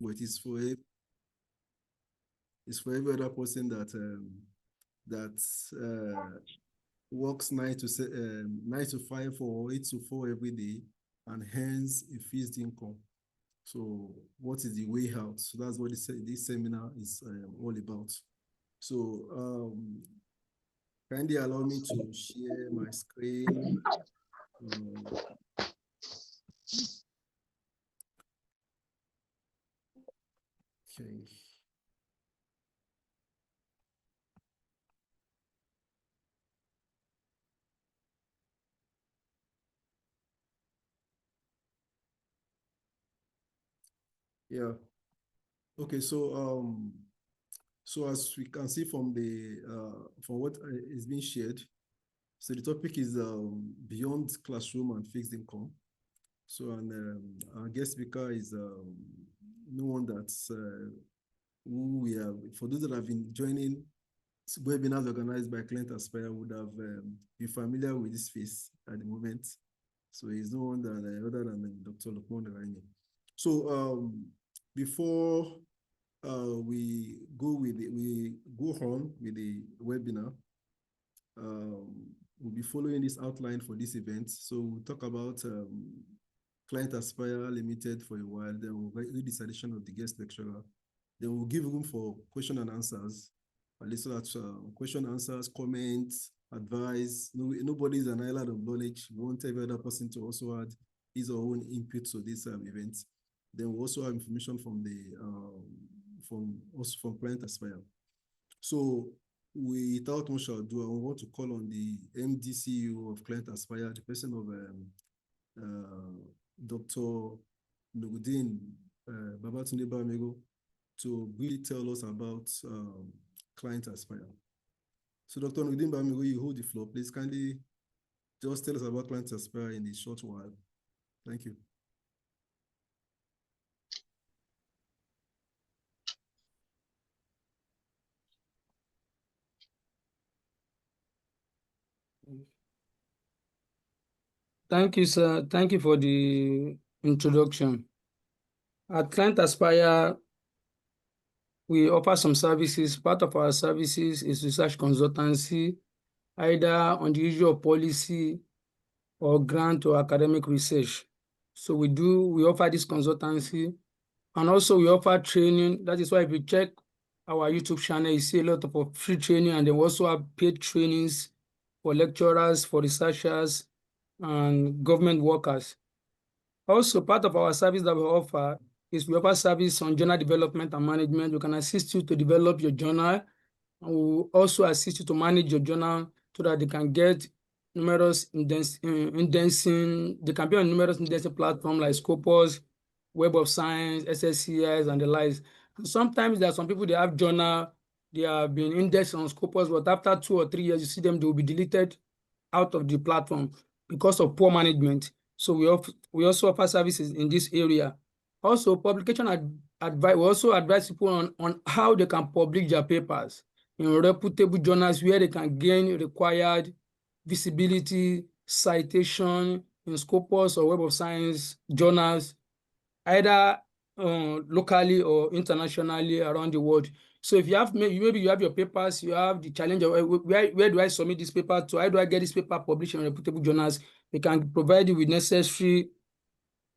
but it's for every other person that works 9 to 5 or 8 to 4 every day and hence a fixed income. So what is the way out? So that's what this seminar is all about. So kindly allow me to share my screen. Okay. Yeah. Okay. So as we can see from what is being shared, so the topic is beyond classroom and fixed income. So our guest speaker is no one that's who we have. For those that have been joining webinars organized by Clients Aspire would have been familiar with this face at the moment. So he's no one that other than Dr. Lukman Raimi. So before we go on with the webinar, we'll be following this outline for this event. So we'll talk about Client Aspire Limited for a while, then we'll read this edition of the guest lecturer. Then we'll give room for question and answers. At least so that question, answers, comments, advice. Nobody's an island of knowledge. We want every other person to also add his or own input to this event. Then we also have information from from Client Aspire. So without much ado, I want to call on the MD CEO of Client Aspire, the person of Dr. Nugudin Babatunde Bamego, to really tell us about Client Aspire. So Dr. Nugudin Bamego, you hold the floor. Please kindly just tell us about Client Aspire in a short while. Thank you. Thank you, sir. Thank you for the introduction. At Client Aspire, we offer some services. Part of our services is research consultancy, either on the issue of policy or grant or academic research. So we offer this consultancy, and also we offer training. That is why if you check our YouTube channel, you see a lot of free training, and then we also have paid trainings for lecturers, for researchers, and government workers. Also, part of our service that we offer is we offer service on journal development and management. We can assist you to develop your journal, and we will also assist you to manage your journal so that they can get numerous indexing. They can be on numerous indexing platforms like Scopus, Web of Science, SSCS, and the likes. And sometimes there are some people, they have journal, they have been indexed on Scopus, but after 2 or 3 years, you see them, they will be deleted out of the platform because of poor management. So we also offer services in this area. Also, publication advice. We also advise people on how they can publish their papers in reputable journals where they can gain required visibility, citation in Scopus or Web of Science journals, either locally or internationally around the world. So if you have maybe you have your papers, you have the challenge of where do I submit this paper to? How do I get this paper published in reputable journals? We can provide you with necessary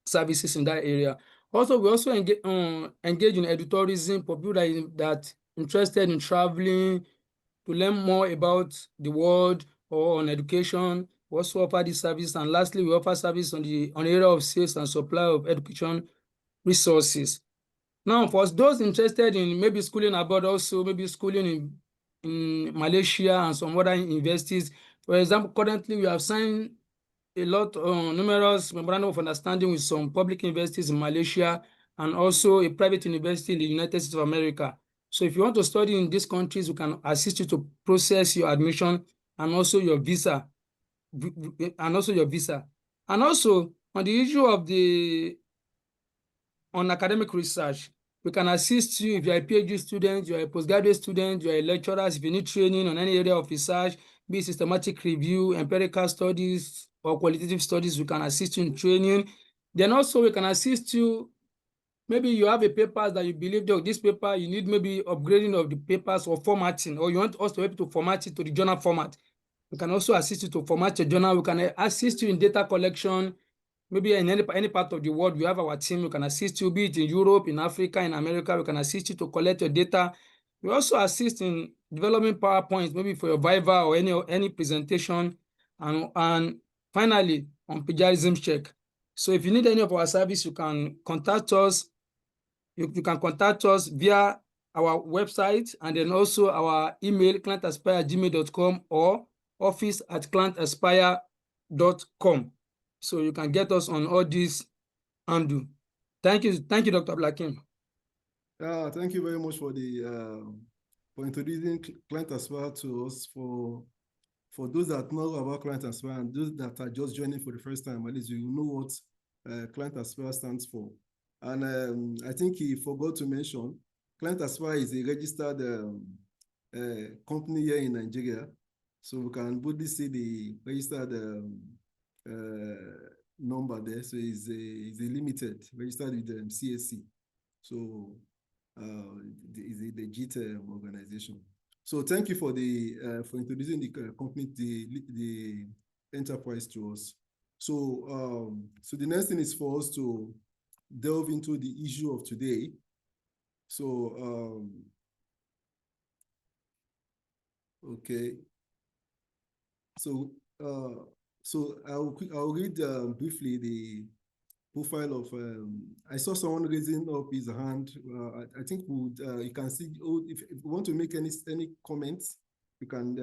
services in that area. Also, we also engage in edutourism for people that interested in traveling to learn more about the world or on education. We also offer this service. And lastly, we offer service on the area of sales and supply of education resources. Now, for those interested in maybe schooling abroad, also maybe schooling in Malaysia and some other universities, for example, currently we have signed a lot numerous memorandum of understanding with some public universities in Malaysia and also a private university in the United States of America. So if you want to study in these countries, we can assist you to process your admission and also your visa. And also on the issue of on academic research, we can assist you if you're a PhD student, you're a postgraduate student, you're a lecturer. If you need training on any area of research, be it systematic review, empirical studies, or qualitative studies, we can assist you in training. Then also we can assist you maybe you have a paper that you believe that this paper, you need maybe upgrading of the papers or formatting, or you want us to help you to format it to the journal format. We can also assist you to format your journal. We can assist you in data collection. Maybe in any part of the world, we have our team. We can assist you, be it in Europe, in Africa, in America. We can assist you to collect your data. We also assist in developing PowerPoints, maybe for your Viva or any presentation. And finally, on plagiarism check. So if you need any of our service, you can contact us. You can contact us via our website and then also our email, clientaspire@gmail.com or office@clientaspire.com. So you can get us on all these handle. Thank you, Dr. Blakim. Thank you very much for introducing Client Aspire to us. For those that know about Client Aspire and those that are just joining for the first time, at least you know what Client Aspire stands for. And I think he forgot to mention, Client Aspire is a registered company here in Nigeria. So we can boldly see the registered number there. So it's a limited, registered with the CSC. So is a legit organization. So thank you for introducing the company, the enterprise to us. So so the next thing is for us to delve into the issue of today. So okay. So I'll read briefly the profile of. I saw someone raising up his hand. I think you can see. If you want to make any comments, you can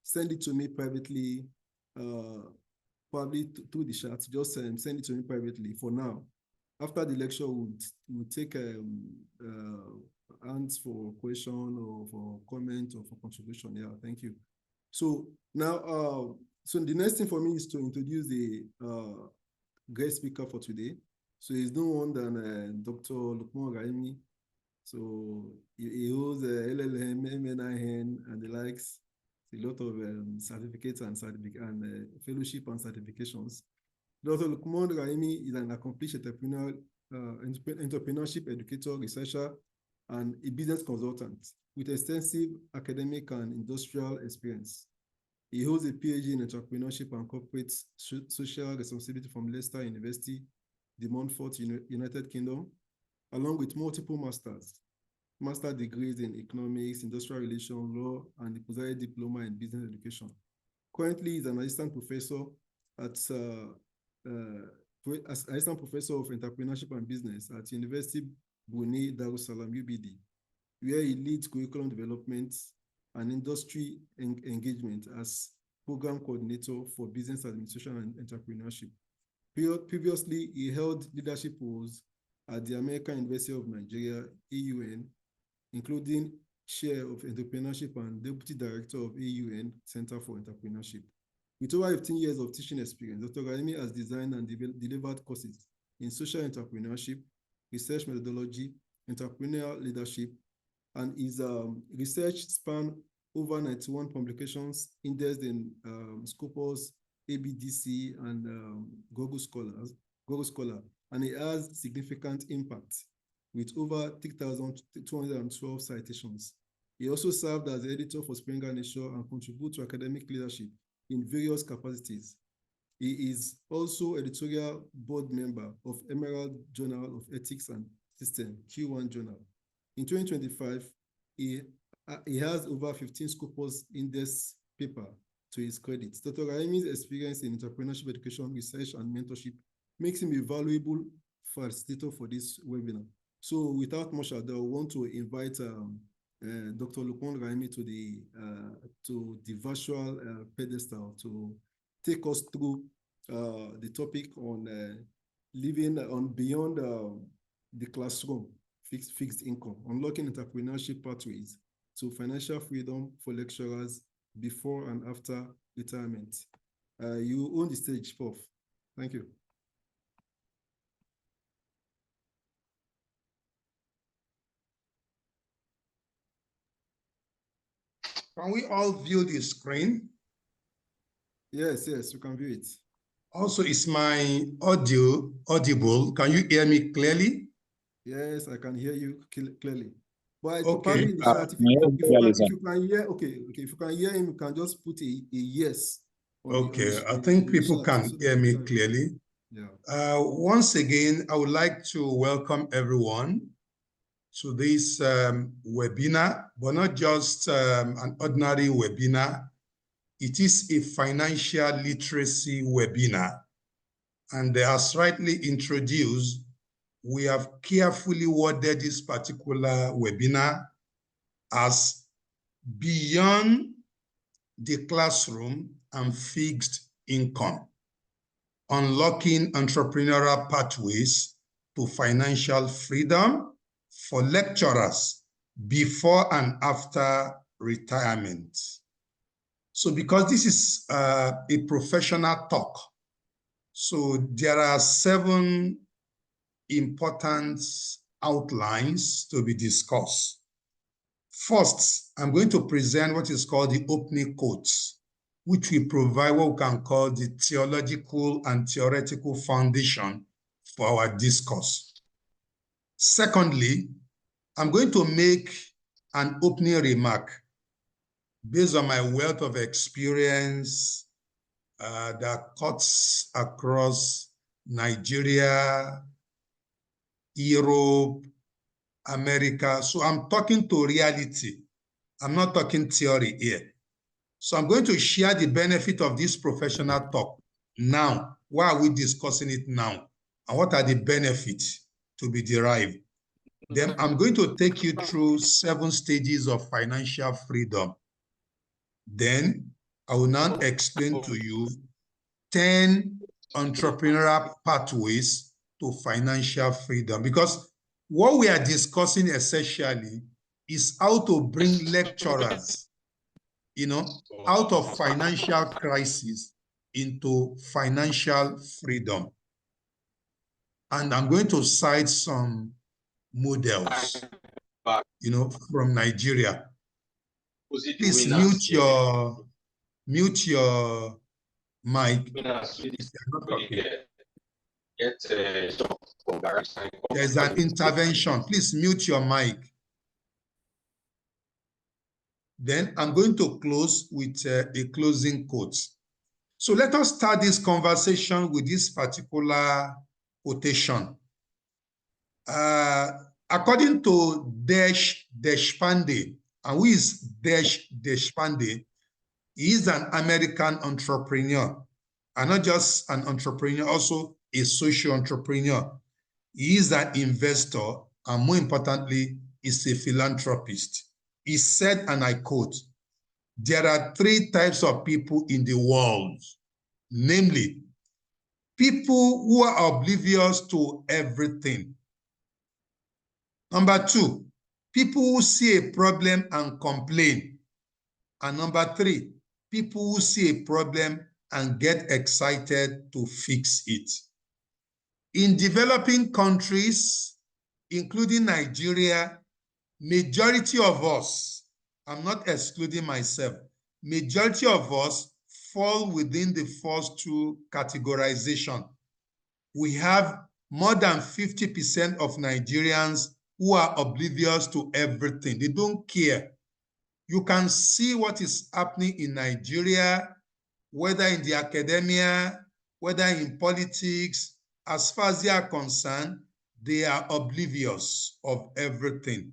send it to me privately, probably through the chat. Just send it to me privately for now. After the lecture, we'll take hands for question or for comment or for contribution. Yeah, thank you. So now, so the next thing for me is to introduce the guest speaker for today. So he's no one than Dr. Lukman Raimi. So he holds LLM, MNIN, and the likes. A lot of certificates and fellowship and certifications. Dr. Lukman Raimi is an accomplished entrepreneurship educator, researcher, and a business consultant with extensive academic and industrial experience. He holds a PhD in entrepreneurship and corporate social responsibility from Leicester University, de Montfort, United Kingdom, along with multiple master degrees in economics, industrial relations, law, and a postgraduate diploma in business education. Currently, he's an assistant professor assistant professor of entrepreneurship and business at University Brunei Darussalam UBD, where he leads curriculum development and industry engagement as program coordinator for business administration and entrepreneurship. Previously, he held leadership roles at the American University of Nigeria, AUN, including chair of entrepreneurship and deputy director of AUN Center for Entrepreneurship. With over 15 years of teaching experience, Dr. Raimi has designed and delivered courses in social entrepreneurship, research methodology, entrepreneurial leadership, and his research span over 91 publications indexed in Scopus, ABDC, and Google Scholar, and he has significant impact with over 3,212 citations. He also served as editor for Springer Nature and contributed to academic leadership in various capacities. He is also editorial board member of Emerald Journal of Ethics and System, Q1 Journal. In 2025, he has over 15 Scopus Index paper to his credit. Dr. Raimi's experience in entrepreneurship education, research, and mentorship makes him a valuable facilitator for this webinar. So without much ado, I want to invite Dr. Lukman Raimi to the virtual pedestal to take us through the topic on living on beyond the classroom, fixed income, unlocking entrepreneurship pathways to financial freedom for lecturers before and after retirement. You own the stage, Prof. Thank you. Can we all view the screen? Yes, you can view it. Also, is my audio audible? Can you hear me clearly? Yes, I can hear you clearly. But Okay. pardon me in the chat, if you can hear, okay, if you can hear him, you can just put a yes. Okay, I think people can hear me clearly. Yeah. Once again, I would like to welcome everyone to this webinar, but not just an ordinary webinar. It is a financial literacy webinar. And as rightly introduced, we have carefully worded this particular webinar as beyond the classroom and fixed income, unlocking entrepreneurial pathways to financial freedom for lecturers before and after retirement. So because this is a professional talk, so there are 7 important outlines to be discussed. First, I'm going to present what is called the opening quotes, which will provide what we can call the theological and theoretical foundation for our discourse. Secondly, I'm going to make an opening remark based on my wealth of experience that cuts across Nigeria, Europe, America. So I'm talking to reality. I'm not talking theory here. So I'm going to share the benefit of this professional talk now. Why are we discussing it now? And what are the benefits to be derived? Then I'm going to take you through 7 stages of financial freedom. Then I will now explain to you 10 entrepreneurial pathways to financial freedom. Because what we are discussing essentially is how to bring lecturers, out of financial crisis into financial freedom. And I'm going to cite some models, from Nigeria. Please mute your mic if you're not talking. There's an intervention. Please mute your mic. Then I'm going to close with a closing quote. So let us start this conversation with this particular quotation. According to Deshpande, and who is Deshpande? He is an American entrepreneur, and not just an entrepreneur, also a social entrepreneur. He is an investor, and more importantly, is a philanthropist. He said, and I quote, "There are 3 types of people in the world, namely, people who are oblivious to everything. Number 2, people who see a problem and complain. And number 3, people who see a problem and get excited to fix it." In developing countries, including Nigeria, majority of us, I'm not excluding myself, majority of us fall within the first 2 categorization. We have more than 50% of Nigerians who are oblivious to everything. They don't care. You can see what is happening in Nigeria, whether in the academia, whether in politics. As far as they are concerned, they are oblivious of everything.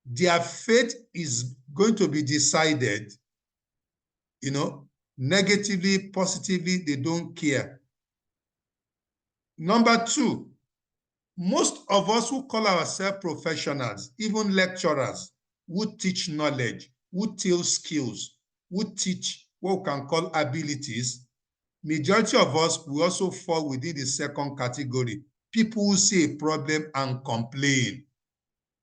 Their fate is going to be decided, negatively, positively, they don't care. Number 2, most of us who call ourselves professionals, even lecturers, who teach knowledge, who teach skills, who teach what we can call abilities, majority of us will also fall within the second category. People who see a problem and complain.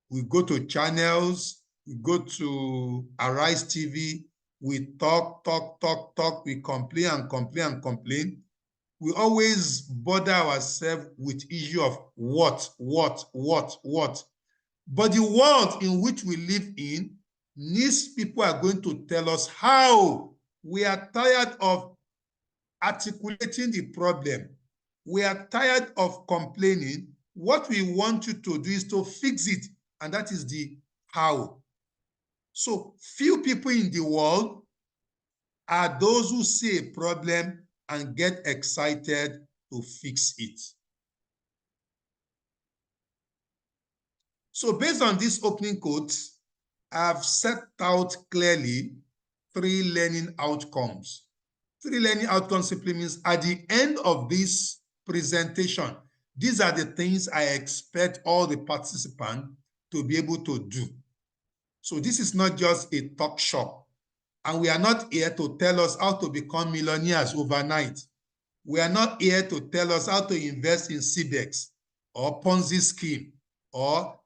We go to channels, we go to Arise TV, we talk, we complain and complain and complain. We always bother ourselves with issue of what. But the world in which we live in needs people are going to tell us how. We are tired of articulating the problem. We are tired of complaining. What we want you to do is to fix it, and that is the how. So few people in the world are those who see a problem and get excited to fix it. So based on these opening quotes, I've set out clearly 3 learning outcomes. 3 learning outcomes simply means at the end of this presentation, these are the things I expect all the participants to be able to do. So this is not just a talk shop, and we are not here to tell us how to become millionaires overnight. We are not here to tell us how to invest in CBEX or Ponzi scheme or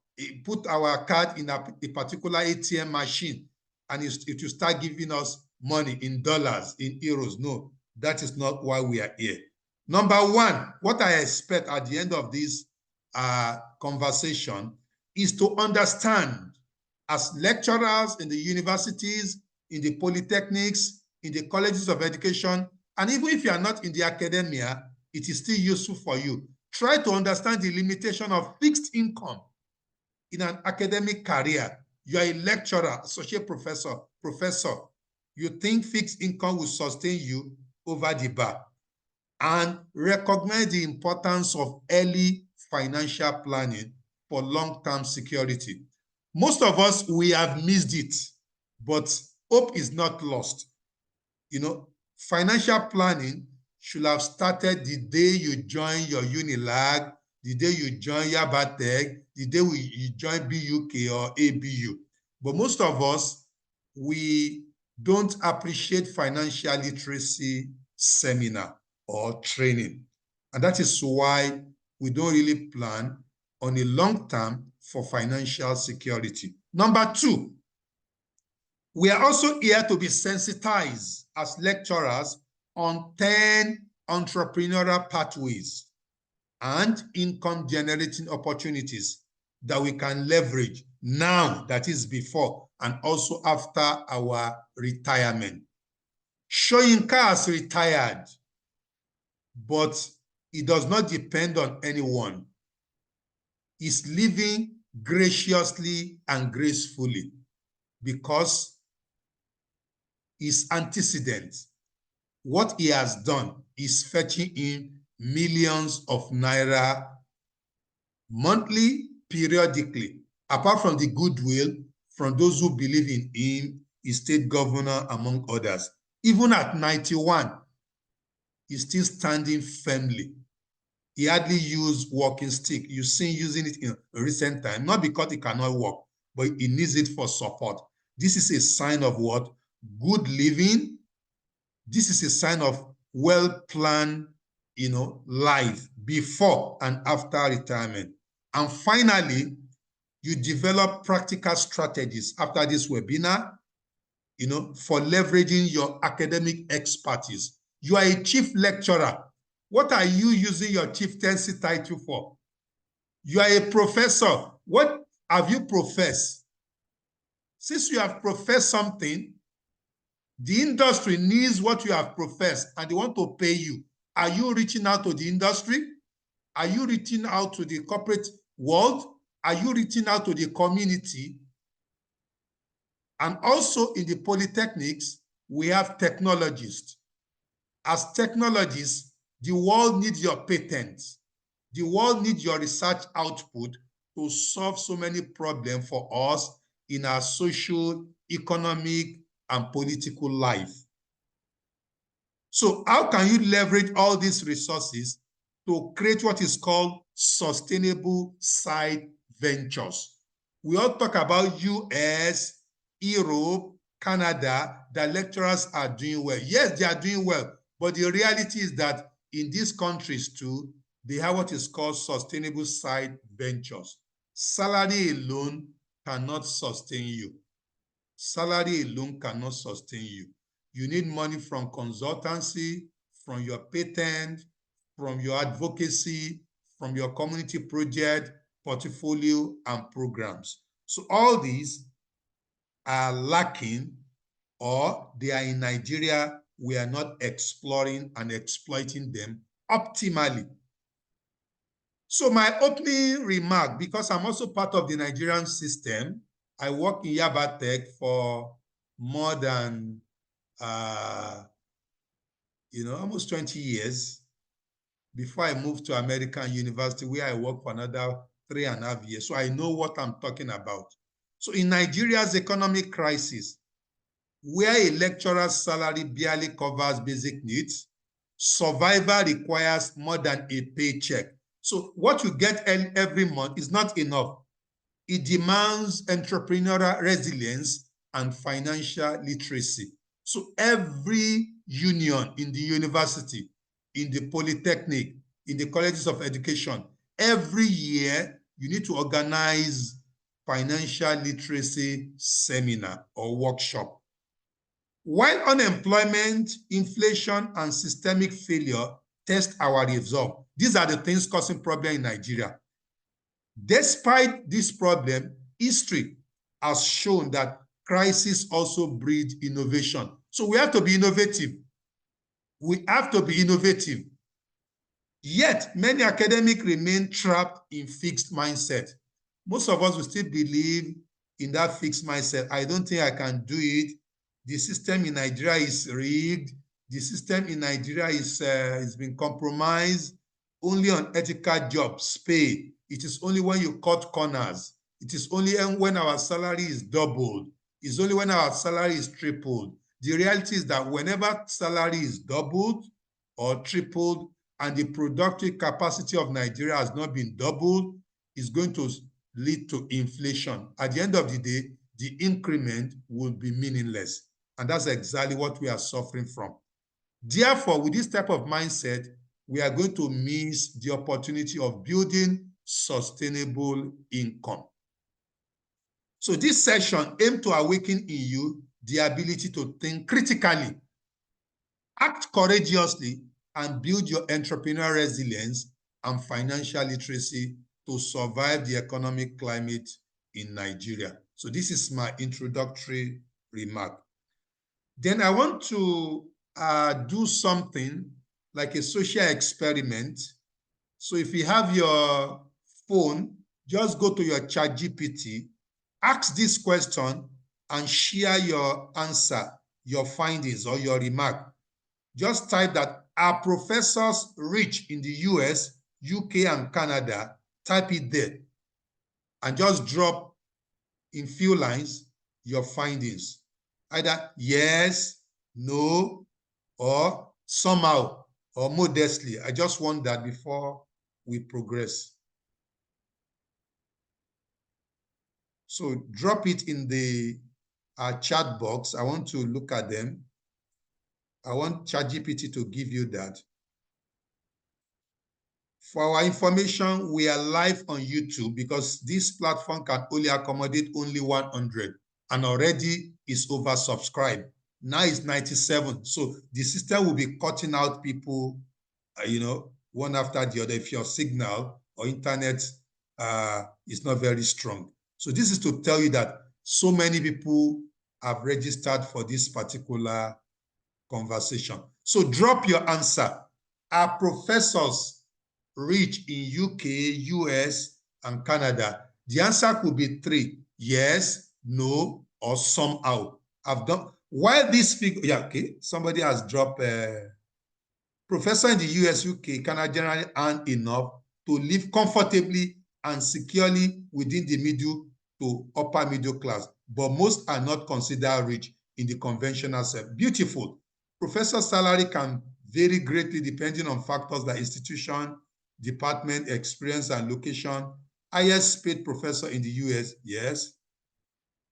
put our card in a particular ATM machine and it will start giving us money in dollars, in euros. No, that is not why we are here. Number one, what I expect at the end of this conversation is to understand, as lecturers in the universities, in the polytechnics, in the colleges of education, and even if you are not in the academia, it is still useful for you. Try to understand the limitation of fixed income in an academic career. You are a lecturer, associate professor. You think fixed income will sustain you over the bar. And recognize the importance of early financial planning for long-term security. Most of us, we have missed it, but hope is not lost. You know, financial planning should have started the day you join your Unilag, the day you join Yabatech, the day you join BUK or ABU. But most of us, we don't appreciate financial literacy seminar or training. And that is why we don't really plan on a long term for financial security. Number two, we are also here to be sensitized as lecturers on 10 entrepreneurial pathways and income generating opportunities that we can leverage now, that is before, and also after our retirement. Soyinka has retired, but it does not depend on anyone. He's living graciously and gracefully because his antecedents, what he has done, is fetching in millions of naira monthly, periodically, apart from the goodwill from those who believe in him, his state governor, among others. Even at 91, he's still standing firmly. He hardly used walking stick. You've seen using it in recent time, not because he cannot walk, but he needs it for support. This is a sign of what? Good living. This is a sign of well-planned, life before and after retirement. And finally, you develop practical strategies after this webinar, for leveraging your academic expertise. You are a chief lecturer. What are you using your chieftaincy title for? You are a professor. What have you professed? Since you have professed something, the industry needs what you have professed and they want to pay you. Are you reaching out to the industry? Are you reaching out to the corporate world? Are you reaching out to the community? And also in the polytechnics, we have technologists. As technologists, the world needs your patents. The world needs your research output to solve so many problems for us in our social, economic, and political life. So how can you leverage all these resources to create what is called sustainable side ventures? We all talk about US, Europe, Canada, that lecturers are doing well. Yes, they are doing well, but the reality is that in these countries too, they have what is called sustainable side ventures. Salary alone cannot sustain you. Salary alone cannot sustain you. You need money from consultancy, from your patent, from your advocacy, from your community project, portfolio, and programs. So all these are lacking, or they are in Nigeria. We are not exploring and exploiting them optimally. So my opening remark, because I'm also part of the Nigerian system, I work in Yaba Tech for more than, almost 20 years before I moved to American University, where I worked for another 3.5 years. So I know what I'm talking about. So in Nigeria's economic crisis, where a lecturer's salary barely covers basic needs, survival requires more than a paycheck. So what you get every month is not enough. It demands entrepreneurial resilience and financial literacy. So every union in the university, in the polytechnic, in the colleges of education, every year you need to organize financial literacy seminar or workshop. While unemployment, inflation, and systemic failure test our resolve, these are the things causing problem in Nigeria. Despite this problem, history has shown that crisis also breeds innovation. So we have to be innovative. We have to be innovative. Yet, many academics remain trapped in fixed mindset. Most of us will still believe in that fixed mindset. I don't think I can do it. The system in Nigeria is rigged. The system in Nigeria is been compromised. Only on ethical jobs pay. It is only when you cut corners. It is only when our salary is doubled. It's only when our salary is tripled. The reality is that whenever salary is doubled or tripled and the productive capacity of Nigeria has not been doubled, it's going to lead to inflation. At the end of the day, the increment will be meaningless. And that's exactly what we are suffering from. Therefore, with this type of mindset, we are going to miss the opportunity of building sustainable income. So this session aims to awaken in you the ability to think critically, act courageously, and build your entrepreneurial resilience and financial literacy to survive the economic climate in Nigeria. So this is my introductory remark. Then I want to do something like a social experiment. So if you have your phone, just go to your ChatGPT, ask this question, and share your answer, your findings, or your remark. Just type that, are professors rich in the US, UK, and Canada? Type it there. And just drop in few lines your findings. Either yes, no, or somehow, or modestly. I just want that before we progress. So drop it in the chat box. I want to look at them. I want ChatGPT to give you that. For our information, we are live on YouTube because this platform can only accommodate only 100 and already is oversubscribed. Now it's 97. So the system will be cutting out people, one after the other if your signal or internet is not very strong. So this is to tell you that so many people have registered for this particular conversation. So drop your answer. Are professors rich in UK, US, and Canada? The answer could be 3. Yes, no, or somehow. I've done, while this figure, yeah, okay, somebody has dropped, professor in the US, UK, Canada generally earn enough to live comfortably and securely within the middle to upper middle class, but most are not considered rich in the conventional sense. Beautiful. Professor salary can vary greatly depending on factors like institution, department, experience, and location. Highest paid professor in the US, yes.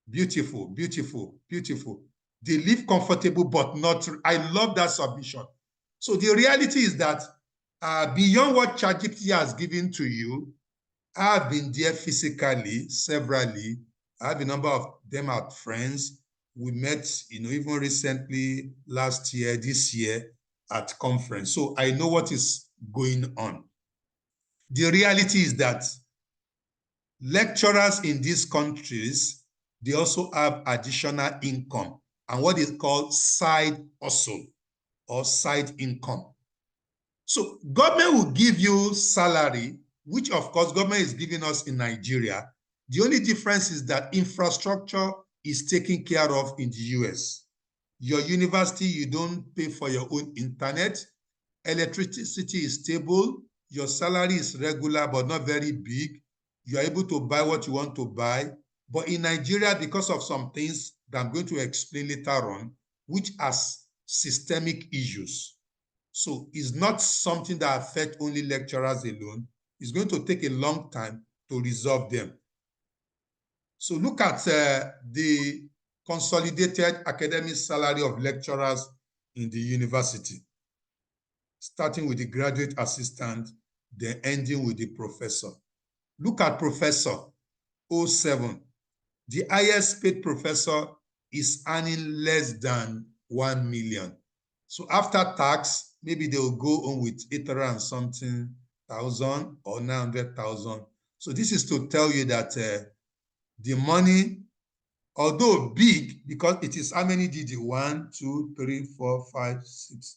Beautiful, beautiful, beautiful. They live comfortable, but not, I love that submission. So the reality is that beyond what ChatGPT has given to you, I've been there physically, severally. I have a number of them are friends. We met, even recently, last year, this year, at conference. So I know what is going on. The reality is that lecturers in these countries, they also have additional income and what is called side hustle or side income. So government will give you salary which of course government is giving us in Nigeria. The only difference is that infrastructure is taken care of in the US. Your university, you don't pay for your own internet. Electricity is stable. Your salary is regular, but not very big. You are able to buy what you want to buy. But in Nigeria, because of some things that I'm going to explain later on, which are systemic issues. So it's not something that affects only lecturers alone. It's going to take a long time to resolve them. So look at the consolidated academic salary of lecturers in the university, starting with the graduate assistant, then ending with the professor. Look at Professor 07. The highest paid professor is earning less than 1 million. So after tax, maybe they will go on with 800 and something thousand or 900,000. So this is to tell you that the money, although big, because it is how many digits? 1, 2, 3, 4, 5, 6,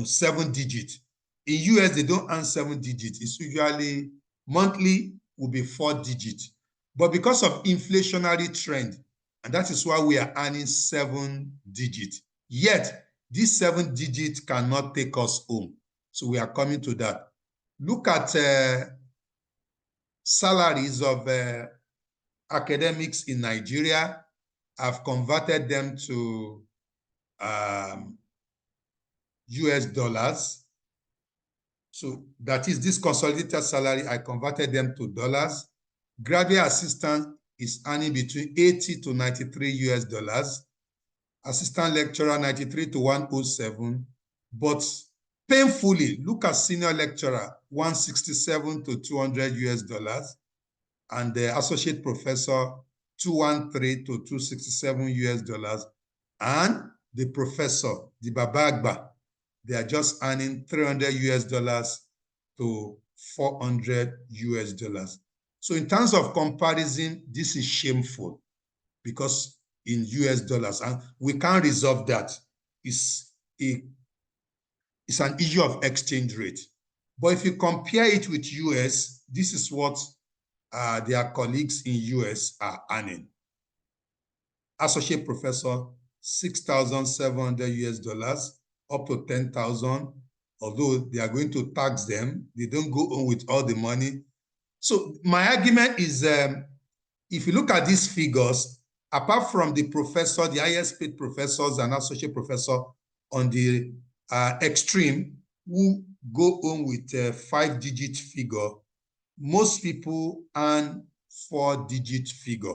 7 digits. In US, they don't earn 7 digits. It's usually monthly will be 4 digits. But because of inflationary trend, and that is why we are earning 7 digits. Yet, these 7 digits cannot take us home. So we are coming to that. Look at salaries of academics in Nigeria. I've converted them to US dollars. So that is this consolidated salary, I converted them to dollars. Graduate assistant is earning between 80 to 93 US dollars. Assistant lecturer, 93 to 107. But painfully, look at senior lecturer, 167 to 200 US dollars. And the associate professor, 213 to 267 US dollars. And the professor, the Babagba, they are just earning 300 US dollars to 400 US dollars. So in terms of comparison, this is shameful because in US dollars, and we can't resolve that. It's an issue of exchange rate. But if you compare it with US, this is what their colleagues in US are earning. Associate professor, 6,700 US dollars, up to 10,000. Although they are going to tax them, they don't go on with all the money. So my argument is, if you look at these figures, apart from the professor, the highest paid professors and associate professor on the extreme, who go on with a 5-digit figure, most people earn 4-digit figure.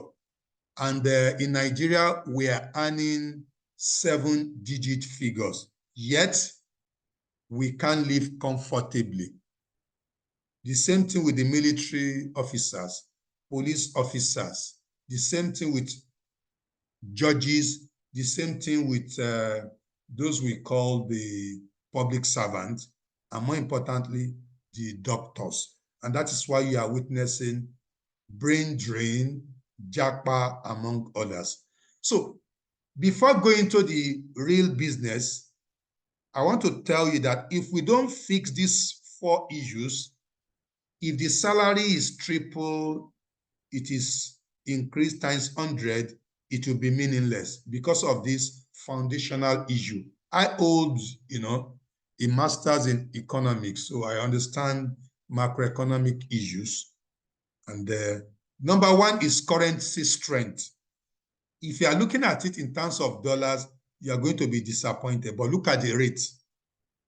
And in Nigeria, we are earning 7-digit figures. Yet, we can't live comfortably. The same thing with the military officers, police officers, the same thing with judges, the same thing with those we call the public servants, and more importantly, the doctors. And that is why you are witnessing brain drain, japa, among others. So before going to the real business, I want to tell you that if we don't fix these 4 issues, if the salary is triple, it is increased times 100, it will be meaningless because of this foundational issue. I hold, a master's in economics, so I understand macroeconomic issues. And number 1 is currency strength. If you are looking at it in terms of dollars, you are going to be disappointed. But look at the rate.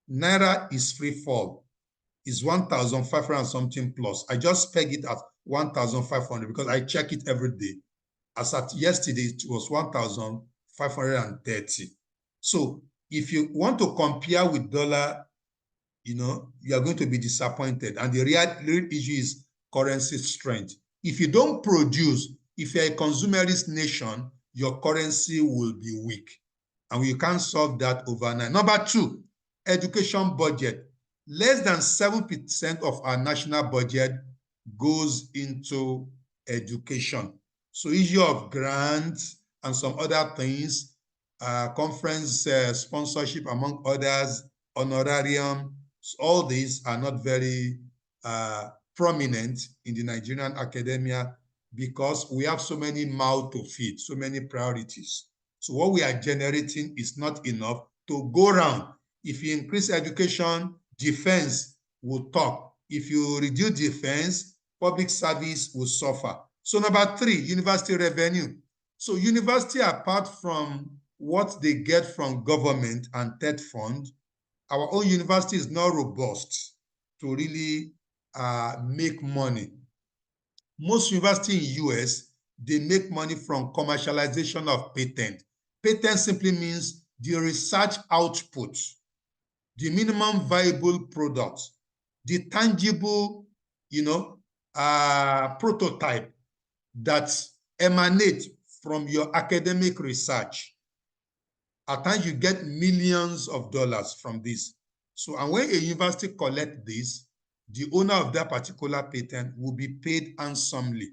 Naira is free fall. It's 1,500 something plus. I just peg it at 1,500 because I check it every day. As at yesterday, it was 1,530. So if you want to compare with dollar, you are going to be disappointed. And the real issue is currency strength. If you don't produce, if you're a consumerist nation, your currency will be weak. And you can't solve that overnight. Number 2, education budget. Less than 7% of our national budget goes into education. So issue of grants and some other things, conference sponsorship, among others, honorarium, all these are not very prominent in the Nigerian academia because we have so many mouths to feed, so many priorities. So what we are generating is not enough to go around. If you increase education, defense will talk. If you reduce defense, public service will suffer. So number 3, university revenue. So university, apart from what they get from government and TED fund, our own university is not robust to really make money. Most universities in US, they make money from commercialization of patent. Patent simply means the research output, the minimum viable product, the tangible, prototype that emanates from your academic research. At times you get millions of dollars from this. So, and when a university collects this, the owner of that particular patent will be paid handsomely.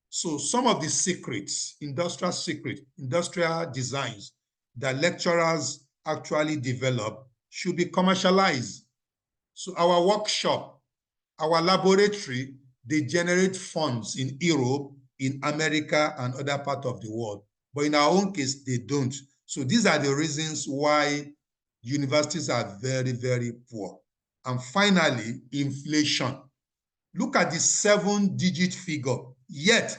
So some of the secrets, industrial designs that lecturers actually develop should be commercialized. So our workshop, our laboratory, they generate funds in Europe, in America, and other parts of the world. But in our own case, they don't. So these are the reasons why universities are very, very poor. And finally, inflation. Look at the 7-digit figure, yet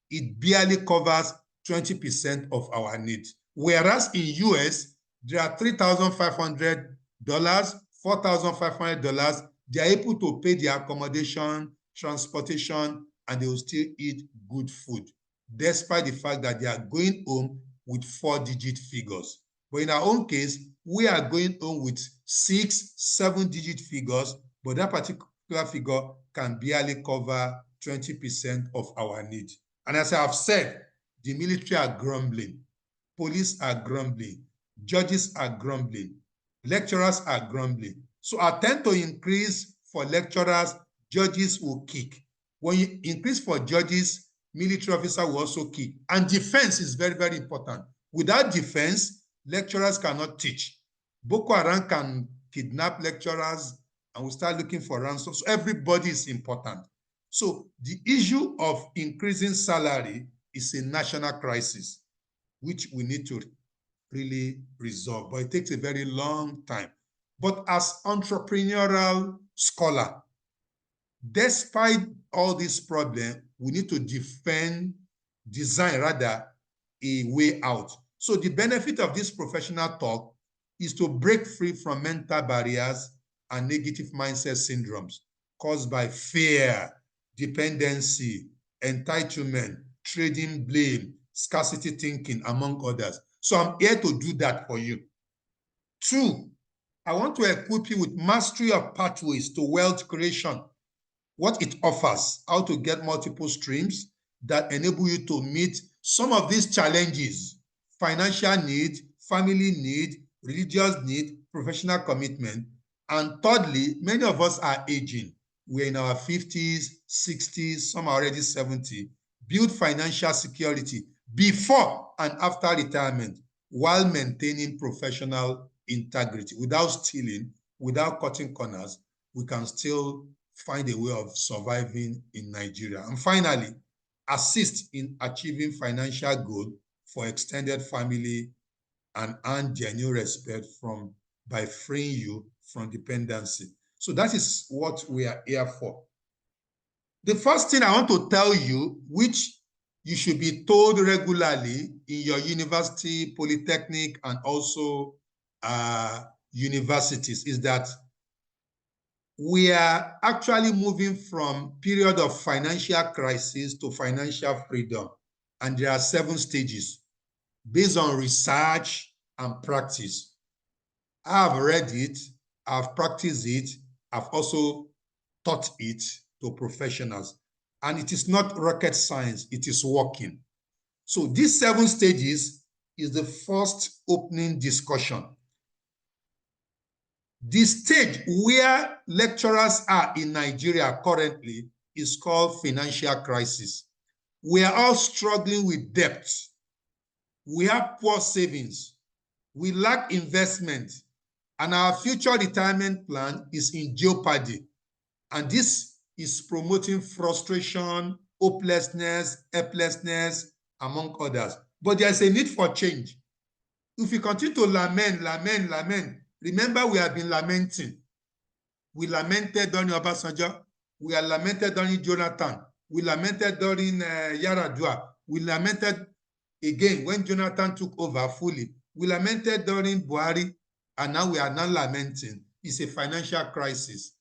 it barely covers 20% of our needs. Whereas in US, there are $3,500, $4,500. They are able to pay their accommodation, transportation, and they will still eat good food, despite the fact that they are going home with 4-digit figures. But in our own case, we are going home with 6, 7-digit figures, but that particular figure can barely cover 20% of our need. And as I have said, the military are grumbling, police are grumbling, judges are grumbling, lecturers are grumbling. So attempt to increase for lecturers, judges will kick. When you increase for judges, military officer will also kick. And defense is very, very important. Without defense, lecturers cannot teach. Boko Haram can kidnap lecturers and we start looking for ransom. So everybody is important. So the issue of increasing salary is a national crisis, which we need to really resolve, but it takes a very long time. But as entrepreneurial scholar, despite all these problems, we need to design a way out. So the benefit of this professional talk is to break free from mental barriers and negative mindset syndromes caused by fear, dependency, entitlement, trading blame, scarcity thinking, among others. So I'm here to do that for you. 2, I want to equip you with mastery of pathways to wealth creation, what it offers, how to get multiple streams that enable you to meet some of these challenges: financial need, family need, religious need, professional commitment. And thirdly, many of us are aging. We're in our 50s, 60s, some are already 70. Build financial security before and after retirement while maintaining professional integrity. Without stealing, without cutting corners, we can still find a way of surviving in Nigeria. And finally, assist in achieving financial goals for extended family and earn genuine respect by freeing you from dependency. So that is what we are here for. The first thing I want to tell you, which you should be told regularly in your university, polytechnic, and also universities, is that we are actually moving from period of financial crisis to financial freedom. And there are 7 stages based on research and practice. I have read it, I've practiced it, I've also taught it to professionals. And it is not rocket science, it is working. So these 7 stages is the first opening discussion. The stage where lecturers are in Nigeria currently is called financial crisis. We are all struggling with debt. We have poor savings. We lack investment. And our future retirement plan is in jeopardy. And this is promoting frustration, hopelessness, helplessness, among others. But there's a need for change. If we continue to lament, remember we have been lamenting. We lamented during Obasanjo. We are lamented during Jonathan. We lamented during Yaradua. We lamented again when Jonathan took over fully. We lamented during Buhari, and now we are not lamenting. It's a financial crisis.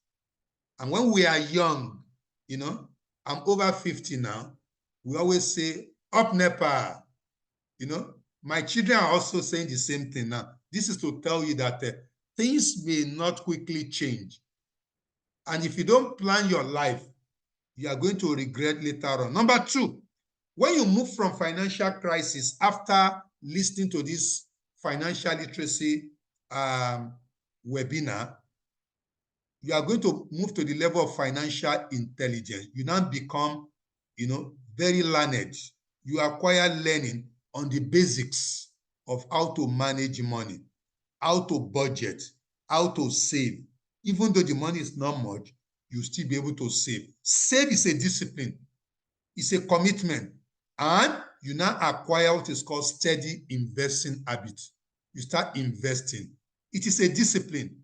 And when we are young, you know, I'm over 50 now, we always say, up NEPA, you know. My children are also saying the same thing now. This is to tell you that things may not quickly change. And if you don't plan your life, you are going to regret later on. Number two, when you move from financial crisis after listening to this financial literacy webinar, you are going to move to the level of financial intelligence. You now become, you know, very learned. You acquire learning on the basics of how to manage money, how to budget, how to save. Even though the money is not much, you'll still be able to save. Save is a discipline. It's a commitment. And you now acquire what is called steady investing habit. You start investing. It is a discipline.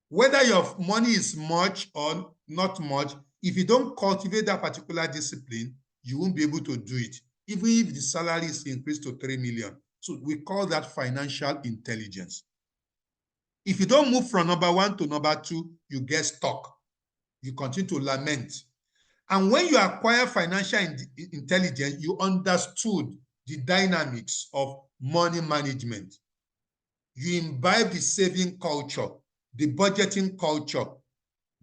Whether your money is much or not much, if you don't cultivate that particular discipline, you won't be able to do it, even if the salary is increased to 3 million. So we call that financial intelligence. If you don't move from number one to number two, you get stuck. You continue to lament. And when you acquire financial intelligence, you understood the dynamics of money management. You imbibe the saving culture, the budgeting culture,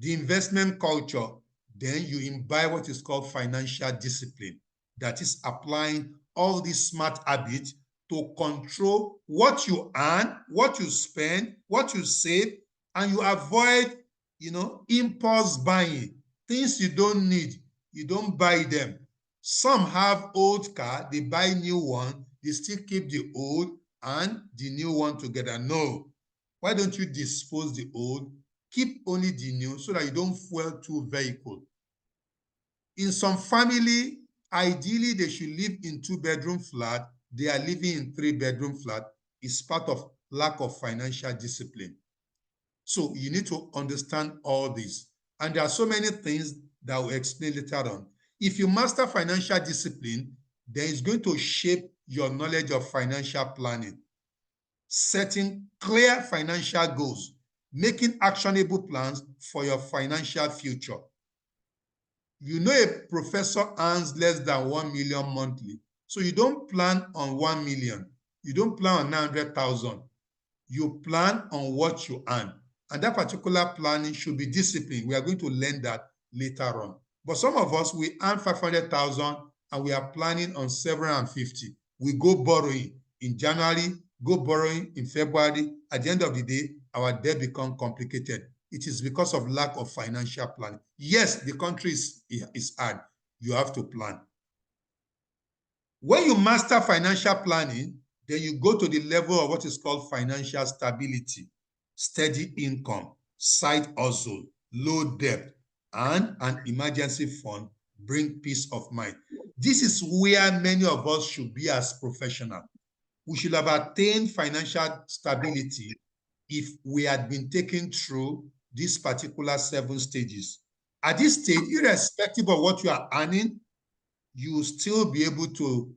the investment culture. Then you imbibe what is called financial discipline. That is applying all these smart habits to control what you earn, what you spend, what you save, and you avoid, you know, impulse buying. Things you don't need, you don't buy them. Some have old car, they buy new one, they still keep the old and the new one together. No. Why don't you dispose the old, keep only the new so that you don't fuel two vehicles? In some family, ideally they should live in 2-bedroom flat. They are living in 3-bedroom flat. It's part of lack of financial discipline. So you need to understand all this. And there are so many things that we'll explain later on. If you master financial discipline, then it's going to shape your knowledge of financial planning, setting clear financial goals, making actionable plans for your financial future. You know a professor earns less than 1 million monthly. So you don't plan on 1 million. You don't plan on 900,000. You plan on what you earn. And that particular planning should be disciplined. We are going to learn that later on. But some of us, we earn 500,000 and we are planning on 750. We go borrowing in January, go borrowing in February. At the end of the day, our debt becomes complicated. It is because of lack of financial planning. Yes, the country is hard. You have to plan. When you master financial planning, then you go to the level of what is called financial stability, steady income, side hustle, low debt, and an emergency fund bring peace of mind. This is where many of us should be as professionals. We should have attained financial stability if we had been taken through these particular 7 stages. At this stage, irrespective of what you are earning, you will still be able to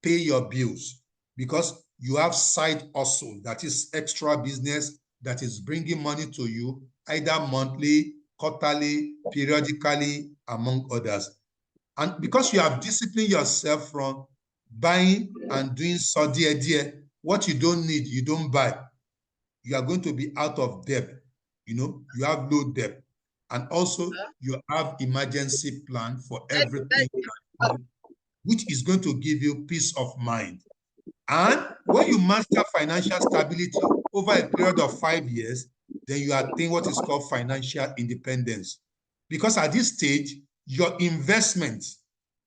pay your bills because you have side hustle, that is extra business that is bringing money to you either monthly, quarterly, periodically, among others. And because you have disciplined yourself from buying and doing so dear, what you don't need, you don't buy. You are going to be out of debt. You know, you have low debt. And also you have emergency plan for everything, which is going to give you peace of mind. And when you master financial stability over a period of 5 years, then you attain what is called financial independence. Because at this stage, your investments,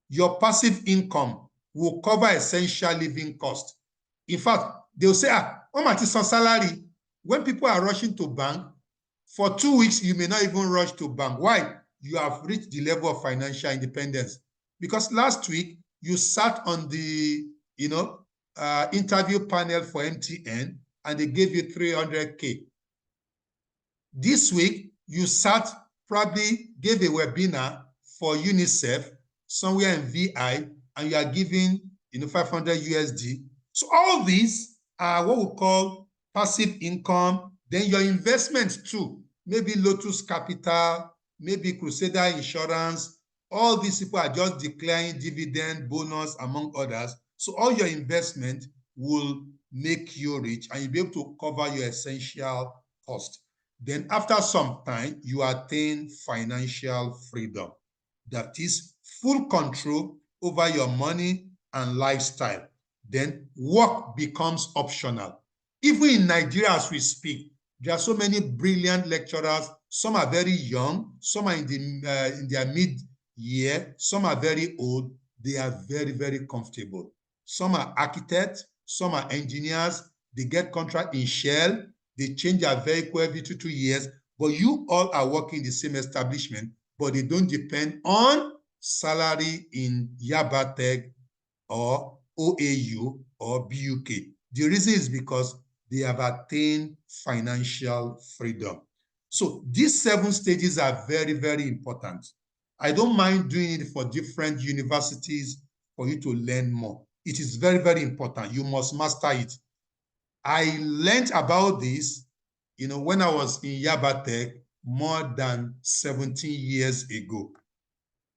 your passive income will cover essential living costs. In fact, they'll say, how much is on salary? When people are rushing to bank, for 2 weeks, you may not even rush to bank. Why? you have reached the level of financial independence. Because last week, you sat on the, interview panel for MTN, and they gave you 300K. This week, you probably gave a webinar for UNICEF somewhere in VI, and you are giving 500 USD. So all these are what we call passive income. Then your investments too, maybe Lotus Capital, maybe Crusader Insurance. All these people are just declaring dividend, bonus, among others. So all your investment will make you rich, and you'll be able to cover your essential cost. Then after some time, you attain financial freedom. That is full control over your money and lifestyle. Then work becomes optional. Even in Nigeria as we speak, there are so many brilliant lecturers. Some are very young, some are in their mid-year, some are very old. They are very, very comfortable. Some are architects, some are engineers. They get contract in Shell. They change their vehicle every 2 years. But you all are working in the same establishment, but they don't depend on salary in Yabatech or OAU or BUK. The reason is because they have attained financial freedom. So these 7 stages are very, very important. I don't mind doing it for different universities for you to learn more. It is very, very important. You must master it. I learned about this, when I was in Yabatech more than 17 years ago.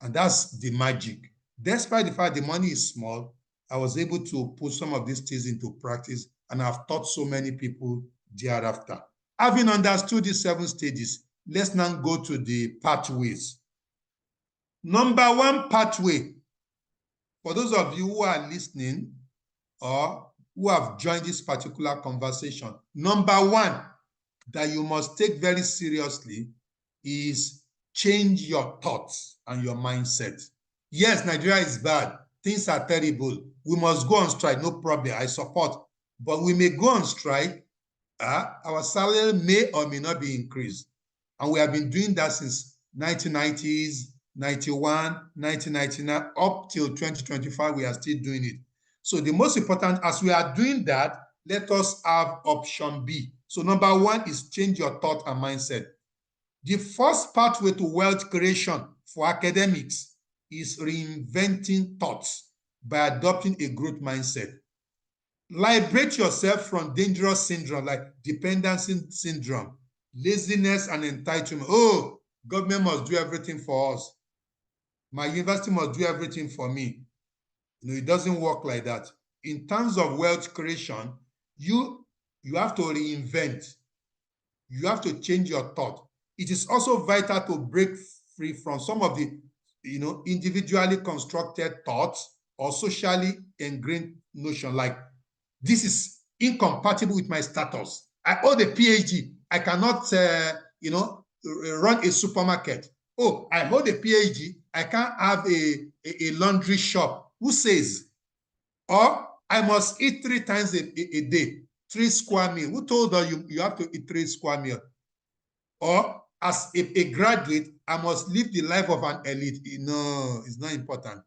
And that's the magic. Despite the fact the money is small, I was able to put some of these things into practice, and I've taught so many people thereafter. Having understood these 7 stages, let's now go to the pathways. Number 1 pathway, for those of you who are listening or who have joined this particular conversation, number 1 that you must take very seriously is change your thoughts and your mindset. Yes, Nigeria is bad. Things are terrible. We must go on strike. No problem. I support. But we may go on strike. Our salary may or may not be increased. And we have been doing that since 1990s, 91, 1999, up till 2025, we are still doing it. So the most important, as we are doing that, let us have option B. So number 1 is change your thought and mindset. The first pathway to wealth creation for academics is reinventing thoughts by adopting a growth mindset. Liberate yourself from dangerous syndrome like dependency syndrome, laziness and entitlement. Oh, government must do everything for us. My university must do everything for me. It doesn't work like that. In terms of wealth creation, you have to reinvent. You have to change your thought. It is also vital to break free from some of the, individually constructed thoughts or socially ingrained notion like, this is incompatible with my status. I hold a PhD. I cannot, run a supermarket. Oh, I hold a PhD. I can't have a laundry shop. Who says? Or I must eat 3 times a day, 3 square meals. Who told you have to eat 3 square meals? Or as a graduate, I must live the life of an elite. No, it's not important.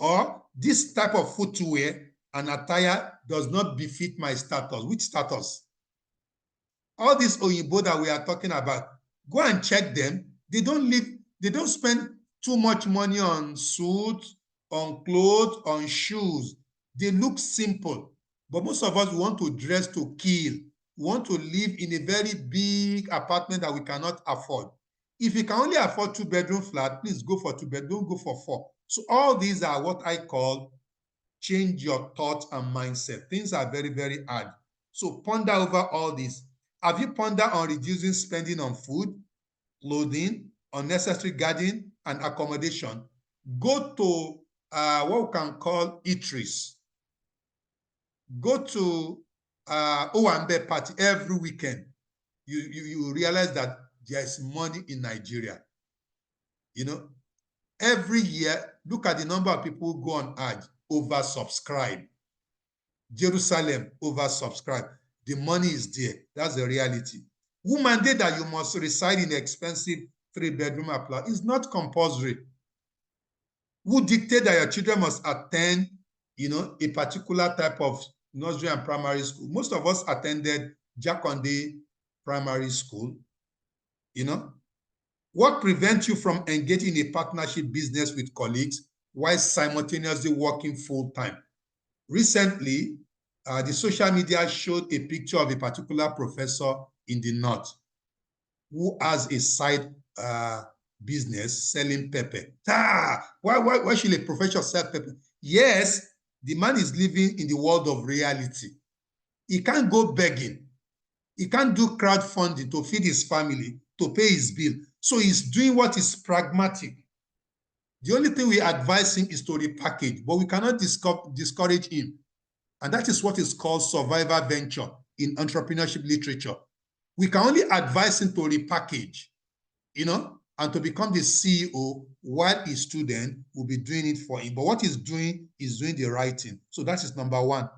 Or this type of footwear and attire does not befit my status. Which status? All these Oyibo that we are talking about, go and check them. They don't spend too much money on suits, on clothes, on shoes. They look simple. But most of us want to dress to kill. We want to live in a very big apartment that we cannot afford. If you can only afford 2-bedroom flat, please go for 2 bedroom, don't go for 4. So all these are what I call change your thoughts and mindset. Things are very, very hard. So ponder over all this. Have you pondered on reducing spending on food, clothing, unnecessary gardening, and accommodation? Go to what we can call eateries. Go to Owambe party every weekend. You realize that there's money in Nigeria. Every year, look at the number of people who go on Hajj, oversubscribe. Jerusalem, oversubscribe. The money is there. That's the reality. Who mandate that you must reside in expensive 3-bedroom apartment. It's not compulsory. Who dictate that your children must attend, a particular type of nursery and primary school? Most of us attended Jakonde Primary School. What prevents you from engaging in a partnership business with colleagues while simultaneously working full-time? Recently, the social media showed a picture of a particular professor in the north who has a side business selling pepper. Why should a professor sell pepper? Yes, the man is living in the world of reality. He can't go begging. He can't do crowdfunding to feed his family, to pay his bill. So he's doing what is pragmatic. The only thing we advise him is to repackage, but we cannot discourage him. And that is what is called survivor venture in entrepreneurship literature. We can only advise him to repackage, and to become the CEO while his student will be doing it for him. But what he's doing is doing the right thing. So that is number one.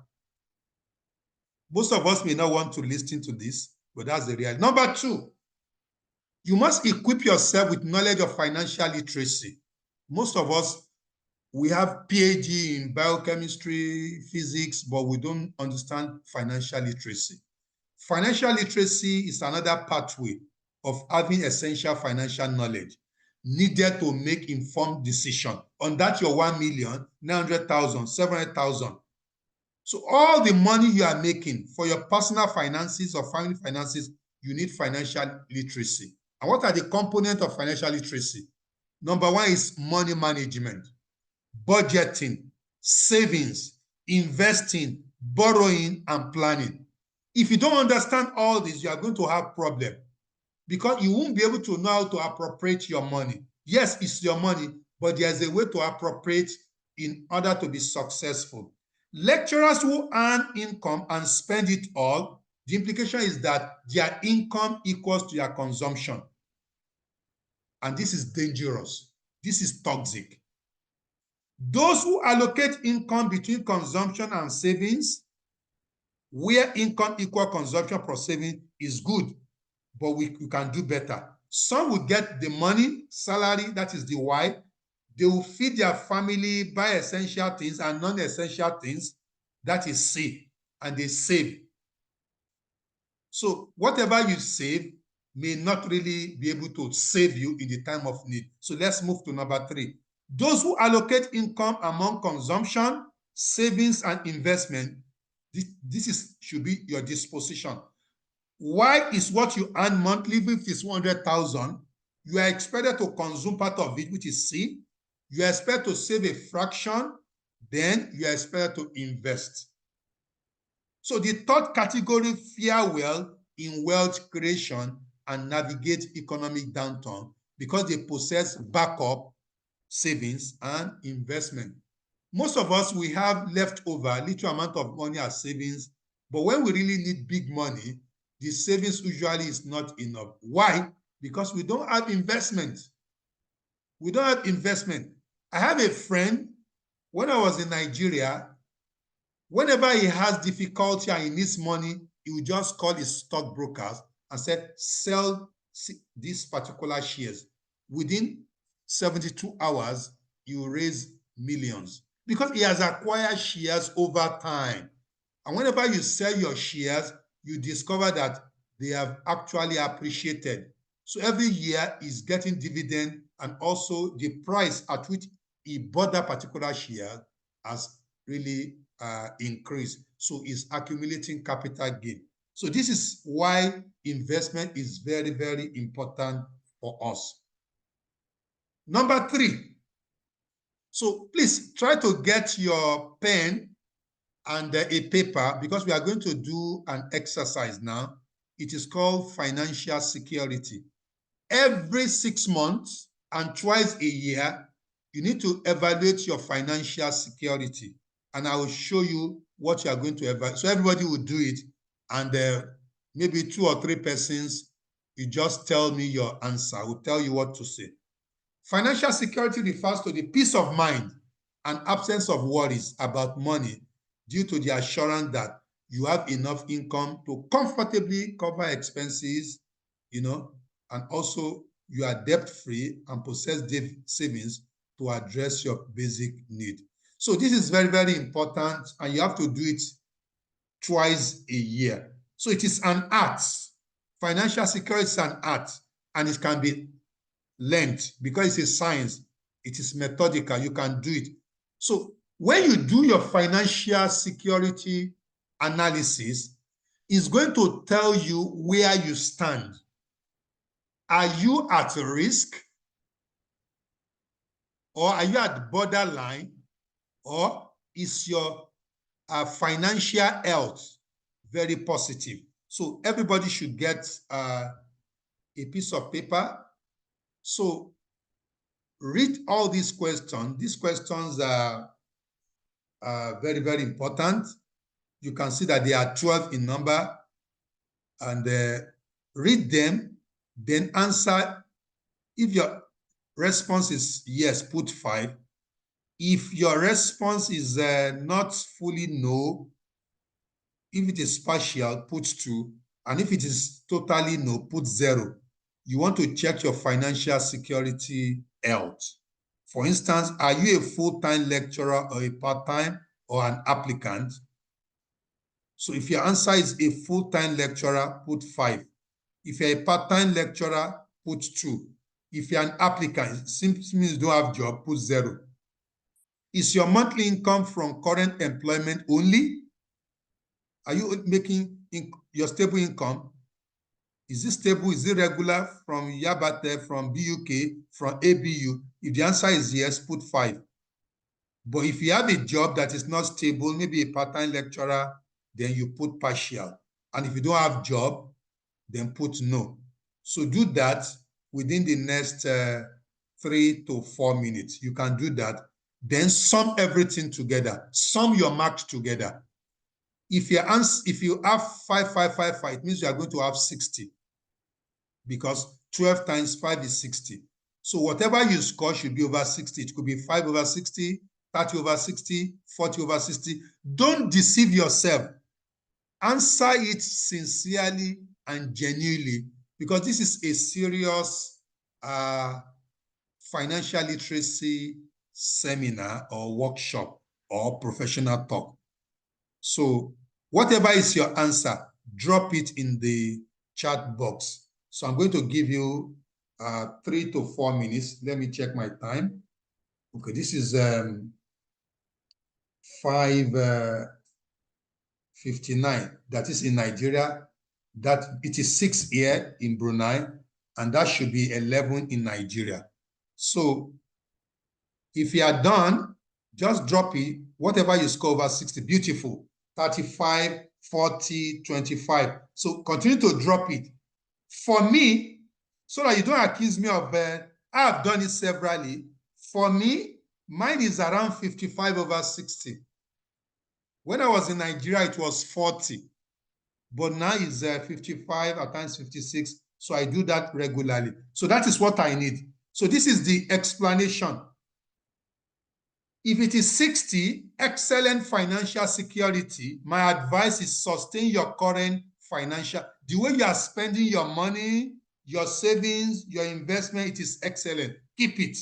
Most of us may not want to listen to this, but that's the reality. Number two, you must equip yourself with knowledge of financial literacy. Most of us, we have PhD in biochemistry, physics, but we don't understand financial literacy. Financial literacy is another pathway of having essential financial knowledge needed to make informed decisions. On that, your 1 million, 900,000, 700,000. So all the money you are making for your personal finances or family finances, you need financial literacy. And what are the components of financial literacy? Number one is money management, budgeting, savings, investing, borrowing, and planning. If you don't understand all this, you are going to have problems because you won't be able to know how to appropriate your money. Yes, it's your money, but there's a way to appropriate in order to be successful. Lecturers who earn income and spend it all, the implication is that their income equals to their consumption. And this is dangerous. This is toxic. Those who allocate income between consumption and savings, where income equals consumption plus saving is good, but we can do better. Some will get the money, salary, that is the why. They will feed their family, buy essential things and non-essential things, that is C, and they save. So whatever you save may not really be able to save you in the time of need. So let's move to number 3. Those who allocate income among consumption, savings, and investment, this should be your disposition. Why is what you earn monthly, if it's 100,000, you are expected to consume part of it, which is C. You are expected to save a fraction, then you are expected to invest. So the third category fare well in wealth creation and navigate economic downturn because they possess backup, savings, and investment. Most of us, we have leftover little amount of money as savings, but when we really need big money, the savings usually is not enough. Why? Because we don't have investment. We don't have investment. I have a friend, when I was in Nigeria, whenever he has difficulty and he needs money, he will just call his stockbrokers and say, sell these particular shares. Within 72 hours, you raise millions because he has acquired shares over time. And whenever you sell your shares, you discover that they have actually appreciated. So every year is getting dividend, and also the price at which he bought that particular share has really increased. So it's accumulating capital gain. So this is why investment is very, very important for us. Number 3. So please try to get your pen and a paper because we are going to do an exercise now. It is called financial security. Every 6 months and twice a year, you need to evaluate your financial security. And I will show you what you are going to evaluate. So everybody will do it. And maybe 2 or 3 persons, you just tell me your answer. I will tell you what to say. Financial security refers to the peace of mind and absence of worries about money due to the assurance that you have enough income to comfortably cover expenses, and also you are debt-free and possess deep savings to address your basic need. So this is very, very important, and you have to do it twice a year. So it is an art. Financial security is an art, and it can be learned because it's a science. It is methodical. You can do it. So when you do your financial security analysis, it's going to tell you where you stand. Are you at risk? Or are you at borderline? Or is your financial health very positive? So everybody should get a piece of paper. So read all these questions. These questions are very, very important. You can see that they are 12 in number, and read them, then answer. If your response is yes, put 5. If your response is not fully no, if it is partial, put 2. And if it is totally no, put 0. You want to check your financial security health. For instance, are you a full-time lecturer or a part-time or an applicant? So if your answer is a full-time lecturer, put 5. If you're a part-time lecturer, put 2. If you're an applicant, it simply means you don't have a job, put 0. Is your monthly income from current employment only? Are you making your stable income? Is it stable? Is it regular from Yabate, from BUK, from ABU? If the answer is yes, put 5. But if you have a job that is not stable, maybe a part-time lecturer, then you put partial. And if you don't have a job, then put no. So do that within the next 3 to 4 minutes. You can do that. Then sum everything together. Sum your marks together. If you have 5, 5, 5, 5, it means you are going to have 60. Because 12 times 5 is 60. So whatever you score should be over 60. It could be 5 over 60, 30 over 60, 40 over 60. Don't deceive yourself. Answer it sincerely and genuinely, because this is a serious financial literacy seminar or workshop or professional talk. So whatever is your answer, drop it in the chat box. So I'm going to give you 3 to 4 minutes. Let me check my time. Okay, this is 5:59. That is in Nigeria. That it is 6 here in Brunei, and that should be 11 in Nigeria. So if you are done, just drop it. Whatever you score over 60, beautiful. 35, 40, 25. So continue to drop it. For me, so that you don't accuse me of, I've done it severally. For me, mine is around 55 over 60. When I was in Nigeria, it was 40. But now it's 55, at times 56. So I do that regularly. So that is what I need. So this is the explanation. If it is 60, excellent financial security, my advice is sustain your current financial. The way you are spending your money, your savings, your investment, it is excellent. Keep it.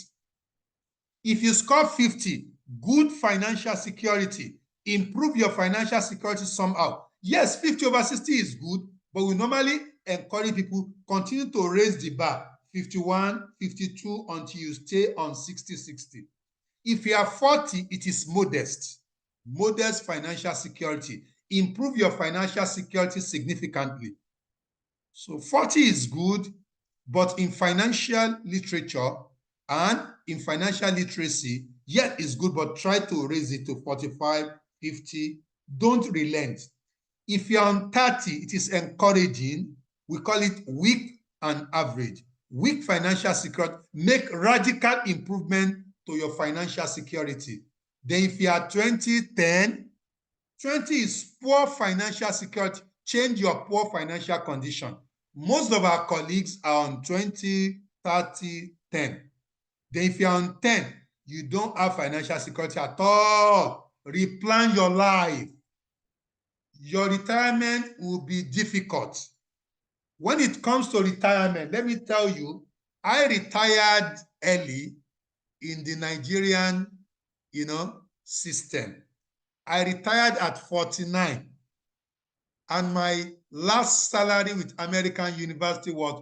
If you score 50, good financial security, improve your financial security somehow. Yes, 50 over 60 is good, but we normally encourage people continue to raise the bar, 51, 52, until you stay on 60, 60. If you are 40, it is modest. Modest financial security. Improve your financial security significantly. So 40 is good, but in financial literature and in financial literacy, yet it's good, but try to raise it to 45, 50. Don't relent. If you're on 30, it is encouraging. We call it weak and average. Weak financial security, make radical improvement to your financial security. Then if you are 20, 10, 20 is poor financial security. Change your poor financial condition. Most of our colleagues are on 20, 30, 10. Then if you're on 10, you don't have financial security at all. Replan your life. Your retirement will be difficult. When it comes to retirement, let me tell you, I retired early in the Nigerian, system. I retired at 49. And my last salary with American University was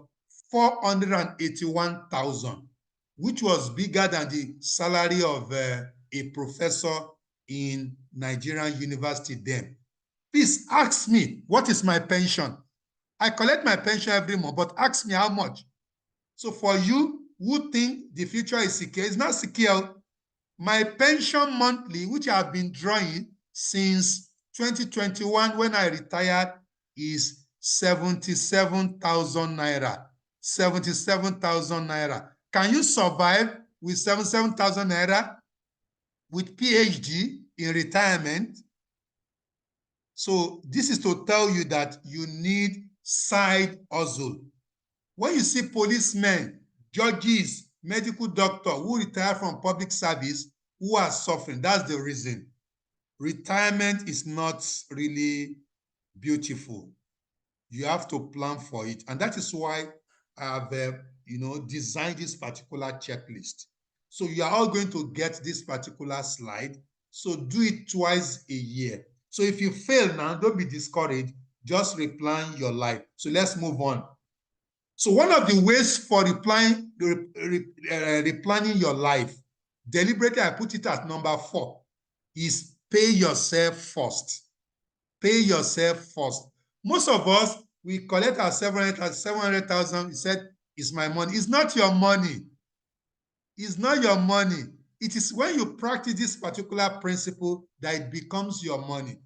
481,000, which was bigger than the salary of a professor in Nigerian University then. Please ask me, what is my pension? I collect my pension every month, but ask me how much. So for you who think the future is secure, it's not secure. My pension monthly, which I've been drawing since 2021 when I retired, is 77,000 naira. 77,000 naira. Can you survive with 77,000 naira with PhD in retirement? So this is to tell you that you need side hustle. When you see policemen, judges, medical doctor who retire from public service who are suffering, that's the reason. Retirement is not really beautiful. You have to plan for it. And that is why I have designed this particular checklist. So you are all going to get this particular slide. So do it twice a year. So if you fail now, don't be discouraged. Just replan your life. So let's move on. So one of the ways for replanning your life, deliberately I put it at number 4, is pay yourself first. Pay yourself first. Most of us, we collect our 700,000. We said, it's my money. It's not your money. It's not your money. It is when you practice this particular principle that it becomes your money.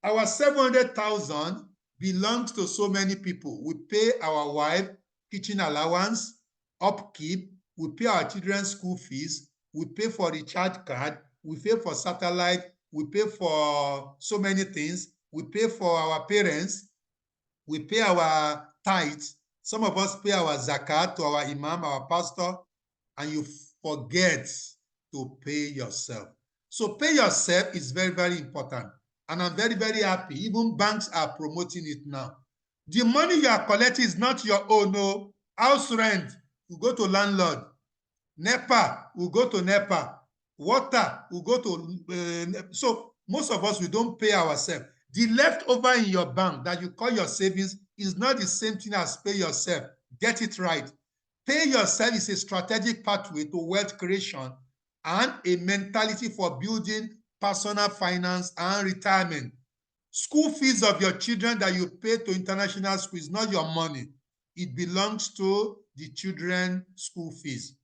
Our 700,000 belongs to so many people. We pay our wife kitchen allowance, upkeep, we pay our children's school fees, we pay for recharge card, we pay for satellite, we pay for so many things, we pay for our parents, we pay our tithes. Some of us pay our zakat to our imam, our pastor, and you forget to pay yourself. So pay yourself is very, very important. And I'm very, very happy. Even banks are promoting it now. The money you are collecting is not your own. No. House rent, you go to landlord. NEPA, we go to NEPA. Water, we go to... so most of us, we don't pay ourselves. The leftover in your bank that you call your savings is not the same thing as pay yourself. Get it right. Pay yourself is a strategic pathway to wealth creation and a mentality for building personal finance and retirement. School fees of your children that you pay to international school is not your money. It belongs to the children's school fees.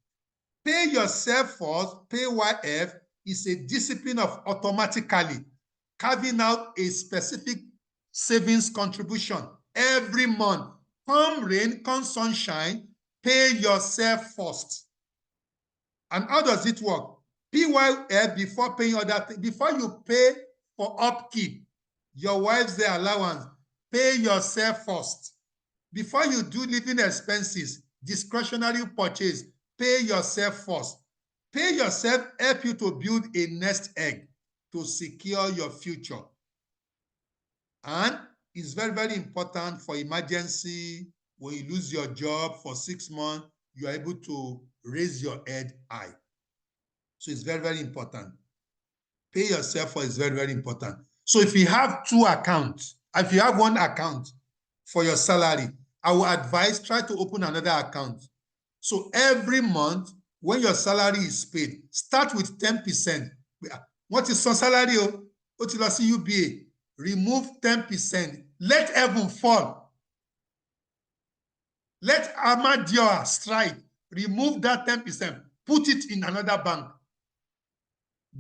Pay yourself first, PYF, is a discipline of automatically carving out a specific savings contribution every month. Come rain, come sunshine, pay yourself first. And how does it work? PYF, before paying other things, before you pay for upkeep, your wife's their allowance, pay yourself first. Before you do living expenses, discretionary purchase, pay yourself first. Pay yourself help you to build a nest egg to secure your future. And it's very, very important for emergency. When you lose your job for 6 months, you are able to raise your head high. So it's very, very important. Pay yourself for is very, very important. So if you have 2 accounts, if you have 1 account for your salary, I will advise try to open another account. So every month, when your salary is paid, start with 10%. What is some salary? What is UBA? Remove 10%. Let heaven fall. Let Armadillo strike. Remove that 10%. Put it in another bank.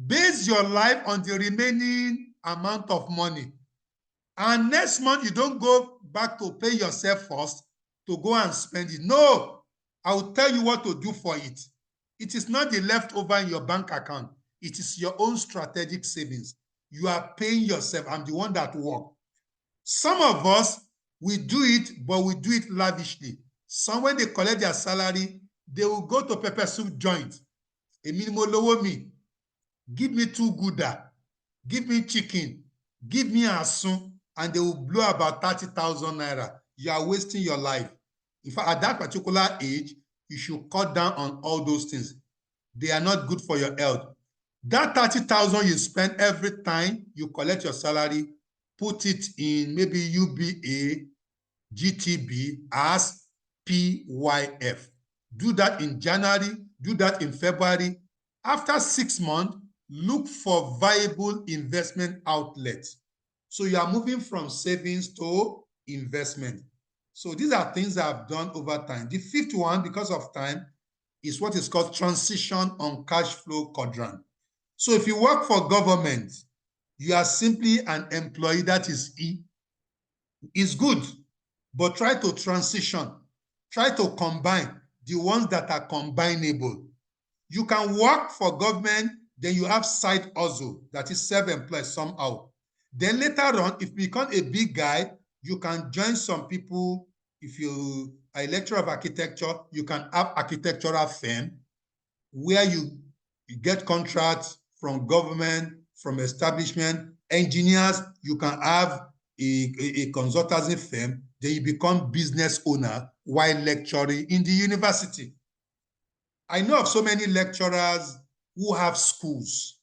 Base your life on the remaining amount of money. And next month, you don't go back to pay yourself first to go and spend it. No, I will tell you what to do for it. It is not the leftover in your bank account. It is your own strategic savings. You are paying yourself. I'm the one that work. Some of us, we do it, but we do it lavishly. Some, when they collect their salary, they will go to pepper soup joint. A minimum lower me. Give me 2 Gouda. Give me chicken. Give me asun. And they will blow about 30,000 naira. You are wasting your life. In fact, at that particular age, you should cut down on all those things. They are not good for your health. That 30,000 you spend every time you collect your salary, put it in maybe UBA, GTB as PYF. Do that in January, do that in February. After 6 months, look for viable investment outlets. So you are moving from savings to investment. So these are things I've done over time. The fifth one, because of time, is what is called transition on cash flow quadrant. So if you work for government, you are simply an employee, that is E. It's good, but try to transition. Try to combine the ones that are combinable. You can work for government, then you have side hustle, that is self-employed somehow. Then later on, if you become a big guy, you can join some people. If you are a lecturer of architecture, you can have architectural firm where you get contracts from government, from establishment. Engineers, you can have a consultancy firm, then you become business owner while lecturing in the university. I know of so many lecturers who have schools,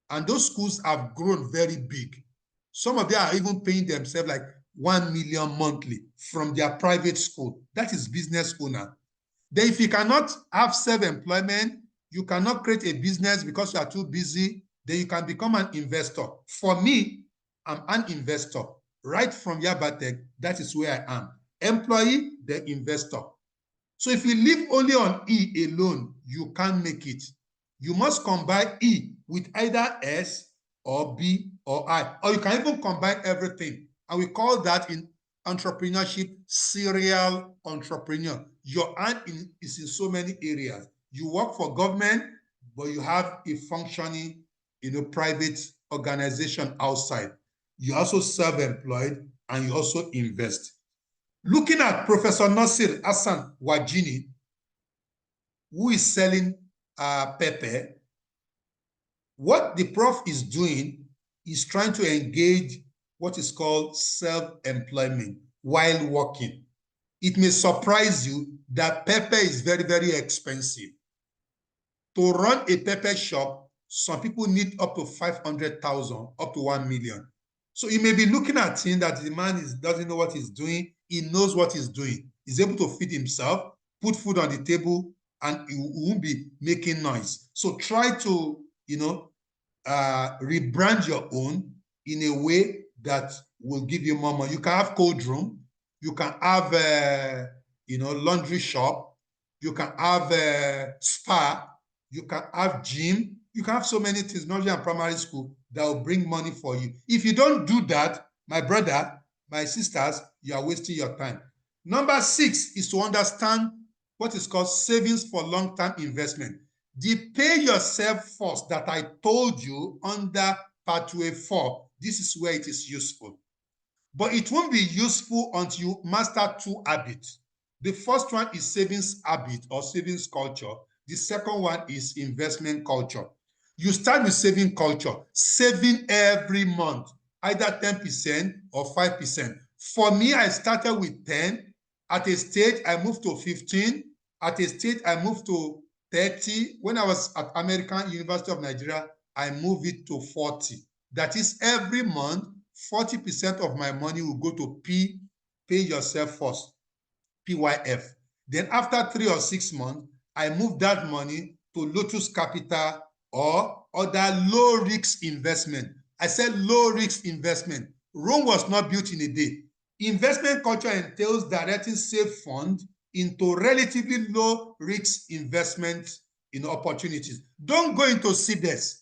and those schools have grown very big. Some of them are even paying themselves like 1 million monthly from their private school. That is business owner. Then if you cannot have self-employment, you cannot create a business because you are too busy, then you can become an investor. For me, I'm an investor. Right from Yabatech, that is where I am. Employee, then investor. So if you live only on E alone, you can't make it. You must combine E with either S or B or I, or you can even combine everything. And we call that in entrepreneurship serial entrepreneur. Your hand is in so many areas. You work for government, but you have a functioning, private organization outside. You're also self-employed and you also invest. Looking at Professor Nasir Hassan Wajini, who is selling pepper, what the prof is doing is trying to engage what is called self-employment while working. It may surprise you that pepper is very, very expensive. To run a pepper shop, some people need up to 500,000, up to 1 million. So you may be looking at him that the man doesn't know what he's doing. He knows what he's doing. He's able to feed himself, put food on the table, and he won't be making noise. So try to, rebrand your own in a way that will give you more money. You can have cold room. You can have, laundry shop. You can have a spa. You can have gym. You can have so many things, nursery and primary school, that will bring money for you. If you don't do that, my brother, my sisters, you are wasting your time. Number 6 is to understand what is called savings for long-term investment. The pay yourself first that I told you under pathway 4, this is where it is useful. But it won't be useful until you master 2 habits. The first one is savings habit or savings culture. The second one is investment culture. You start with saving culture, saving every month, either 10% or 5%. For me, I started with 10. At a stage, I moved to 15. At a stage, I moved to 30. When I was at American University of Nigeria, I moved it to 40. That is, every month, 40% of my money will go to P, pay yourself first, PYF. Then after 3 or 6 months, I move that money to Lotus Capital or other low-risk investment. I said low-risk investment. Rome was not built in a day. Investment culture entails directing safe funds into relatively low-risk investment opportunities. Don't go into CDS.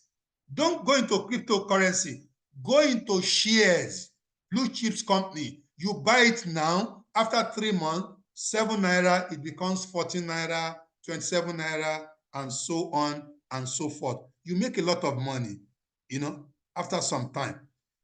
Don't go into cryptocurrency. Go into shares, blue chips company. You buy it now. After 3 months, 7 naira, it becomes 14 naira, 27 naira, and so on and so forth. You make a lot of money, after some time.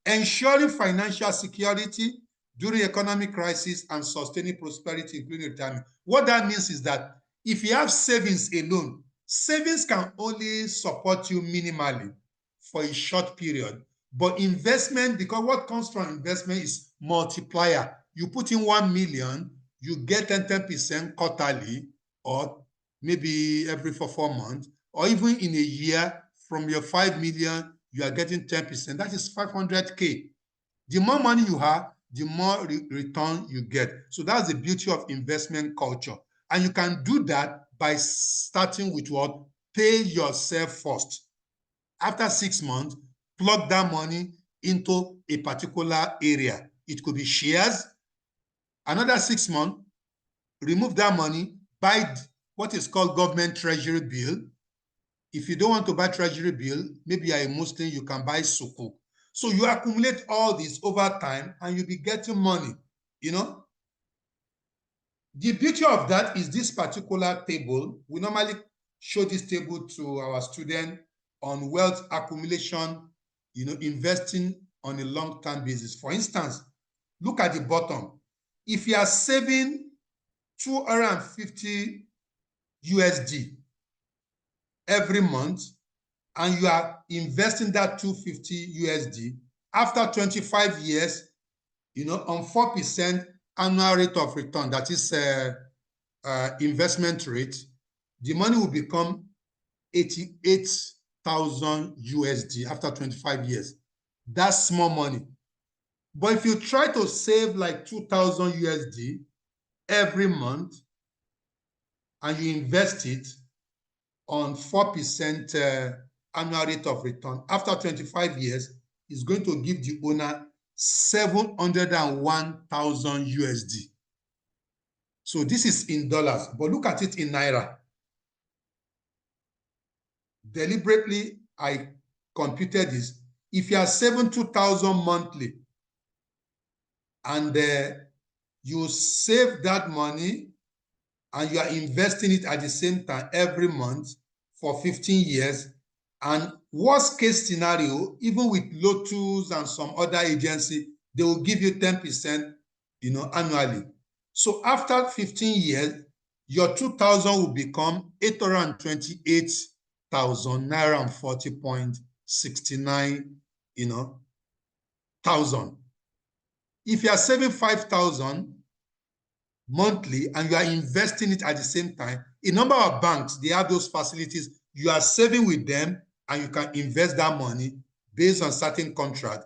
Ensuring financial security during economic crisis and sustaining prosperity, including retirement. What that means is that if you have savings alone, savings can only support you minimally for a short period. But investment, because what comes from investment is multiplier. You put in 1 million, you get 10% quarterly. or maybe every 4 months, or even in a year, from your 5 million, you are getting 10%. That is 500K. The more money you have, the more return you get. So that's the beauty of investment culture. And you can do that by starting with what? Pay yourself first. After 6 months, plug that money into a particular area. It could be shares. Another 6 months, remove that money, buy what is called government treasury bill. If you don't want to buy treasury bill, maybe you're a Muslim, you can buy sukuk. So you accumulate all this over time and you'll be getting money, you know. The beauty of that is this particular table. We normally show this table to our students on wealth accumulation, you know, investing on a long-term basis. For instance, look at the bottom. If you are saving 250 USD every month, and you are investing that 250 USD, after 25 years, you know, on 4% annual rate of return, that is investment rate, the money will become 88,000 USD after 25 years. That's small money. But if you try to save like 2,000 USD every month and you invest it on 4% annual rate of return, after 25 years, is going to give the owner 701,000 USD. So this is in dollars, but look at it in Naira. Deliberately, I computed this. If you are saving 2,000 monthly and you save that money and you are investing it at the same time every month for 15 years, and worst case scenario, even with Lotus and some other agency, they will give you 10%, you know, annually. So after 15 years, your 2,000 will become 828,000 Naira and 40.69, you know, thousand. If you are saving 5,000 monthly and you are investing it at the same time, a number of banks, they have those facilities. You are saving with them and you can invest that money based on certain contract.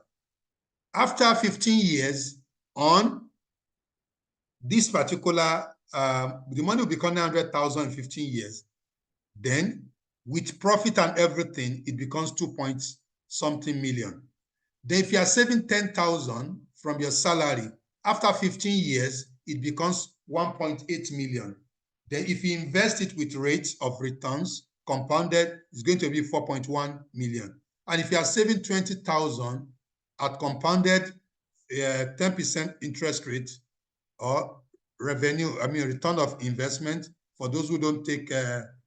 After 15 years on this particular, the money will become 900,000 in 15 years. Then with profit and everything, it becomes 2-point-something million. Then if you are saving 10,000 from your salary, after 15 years, it becomes 1.8 million. Then if you invest it with rates of returns, compounded, is going to be 4.1 million. And if you are saving 20,000 at compounded 10% interest rate or revenue, return of investment, for those who don't take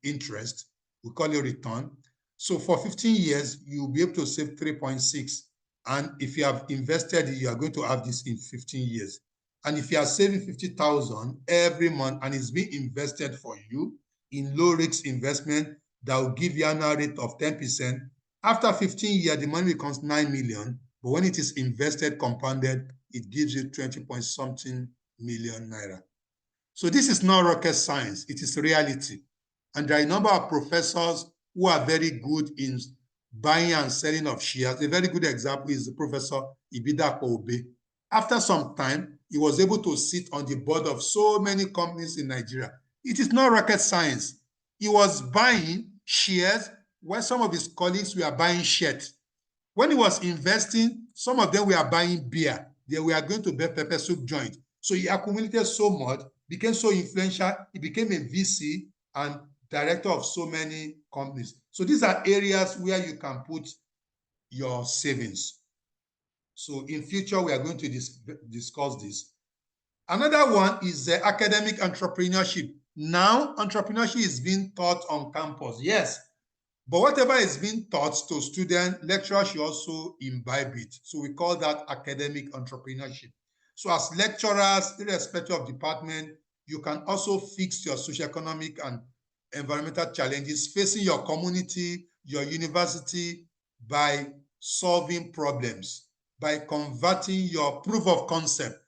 interest, we call it return. So for 15 years, you'll be able to save 3.6. And if you have invested, you are going to have this in 15 years. And if you are saving 50,000 every month and it's being invested for you in low risk investment, that will give you an annual rate of 10%. After 15 years, the money becomes 9 million. But when it is invested, compounded, it gives you 20-point-something million Naira. So this is not rocket science. It is reality. And there are a number of professors who are very good in buying and selling of shares. A very good example is Professor Ibidapo Obe. After some time, he was able to sit on the board of so many companies in Nigeria. It is not rocket science. He was buying shares when some of his colleagues were buying shirts. When he was investing, some of them were buying beer. They were going to buy pepper soup joint. So he accumulated so much, became so influential, he became a VC and director of so many companies. So these are areas where you can put your savings. So in future, we are going to discuss this. Another one is academic entrepreneurship. Now, entrepreneurship is being taught on campus, yes. But whatever is being taught to students, lecturers should also imbibe it. So we call that academic entrepreneurship. So as lecturers, irrespective of department, you can also fix your socioeconomic and environmental challenges facing your community, your university, by solving problems, by converting your proof of concept,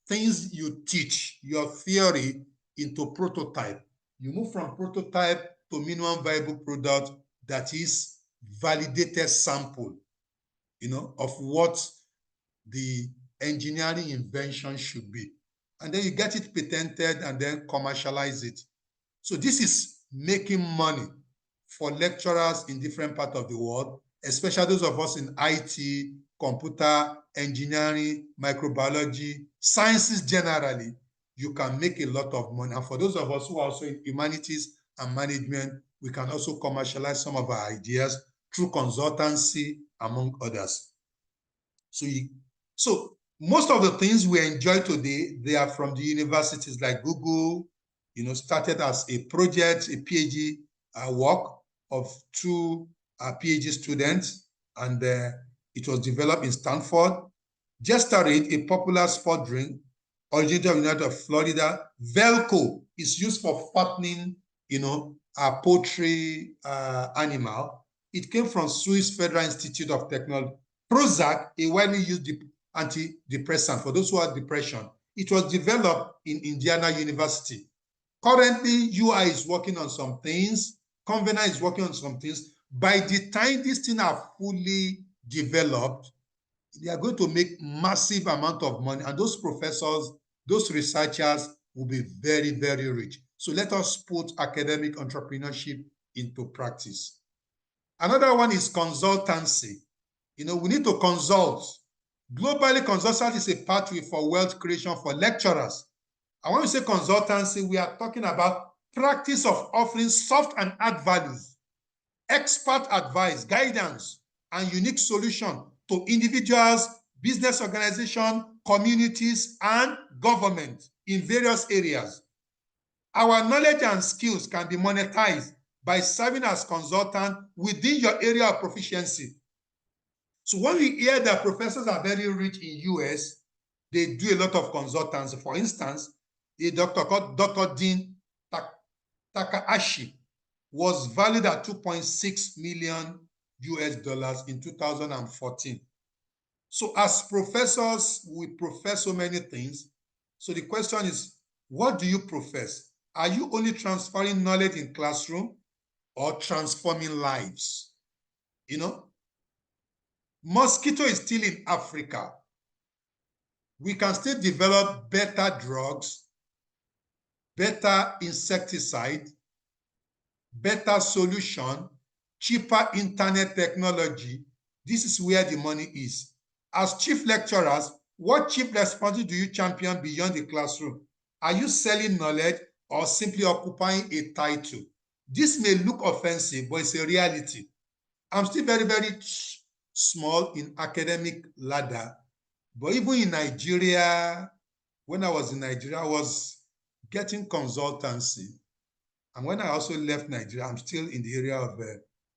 things you teach, your theory, into prototype. You move from prototype to minimum viable product, that is validated sample, of what the engineering invention should be. And then you get it patented and then commercialize it. So this is making money for lecturers in different parts of the world, especially those of us in IT, computer, engineering, microbiology, sciences generally. You can make a lot of money. And for those of us who are also in humanities and management, we can also commercialize some of our ideas through consultancy, among others. So most of the things we enjoy today, they are from the universities like Google, started as a project, a PhD work of two PhD students, and it was developed in Stanford. Gestarate, a popular sport drink, originated in the United of Florida. Velcro is used for fattening, a poultry animal. It came from Swiss Federal Institute of Technology. Prozac, a widely used antidepressant for those who have depression. It was developed in Indiana University. Currently, UI is working on some things. Convener is working on some things. By the time these things are fully developed, they are going to make massive amount of money. And those professors, those researchers will be very, very rich. So let us put academic entrepreneurship into practice. Another one is consultancy. We need to consult. Globally, consultancy is a pathway for wealth creation for lecturers. And when we say consultancy, we are talking about practice of offering soft and hard values, expert advice, guidance, and unique solution to individuals, business organizations, communities, and government in various areas. Our knowledge and skills can be monetized by serving as consultant within your area of proficiency. So when we hear that professors are very rich in US, they do a lot of consultancy. For instance, a doctor called Dr. Dean Takahashi was valued at $2.6 million in 2014. So as professors, we profess so many things. So the question is, what do you profess? Are you only transferring knowledge in classroom or transforming lives? Mosquito is still in Africa. We can still develop better drugs, better insecticide, better solution, cheaper internet technology. This is where the money is. As chief lecturers, what chief responsibility do you champion beyond the classroom? Are you selling knowledge or simply occupying a title? This may look offensive, but it's a reality. I'm still very, very small in academic ladder, but even in Nigeria, when I was in Nigeria, I was getting consultancy. And when I also left Nigeria, I'm still in the area of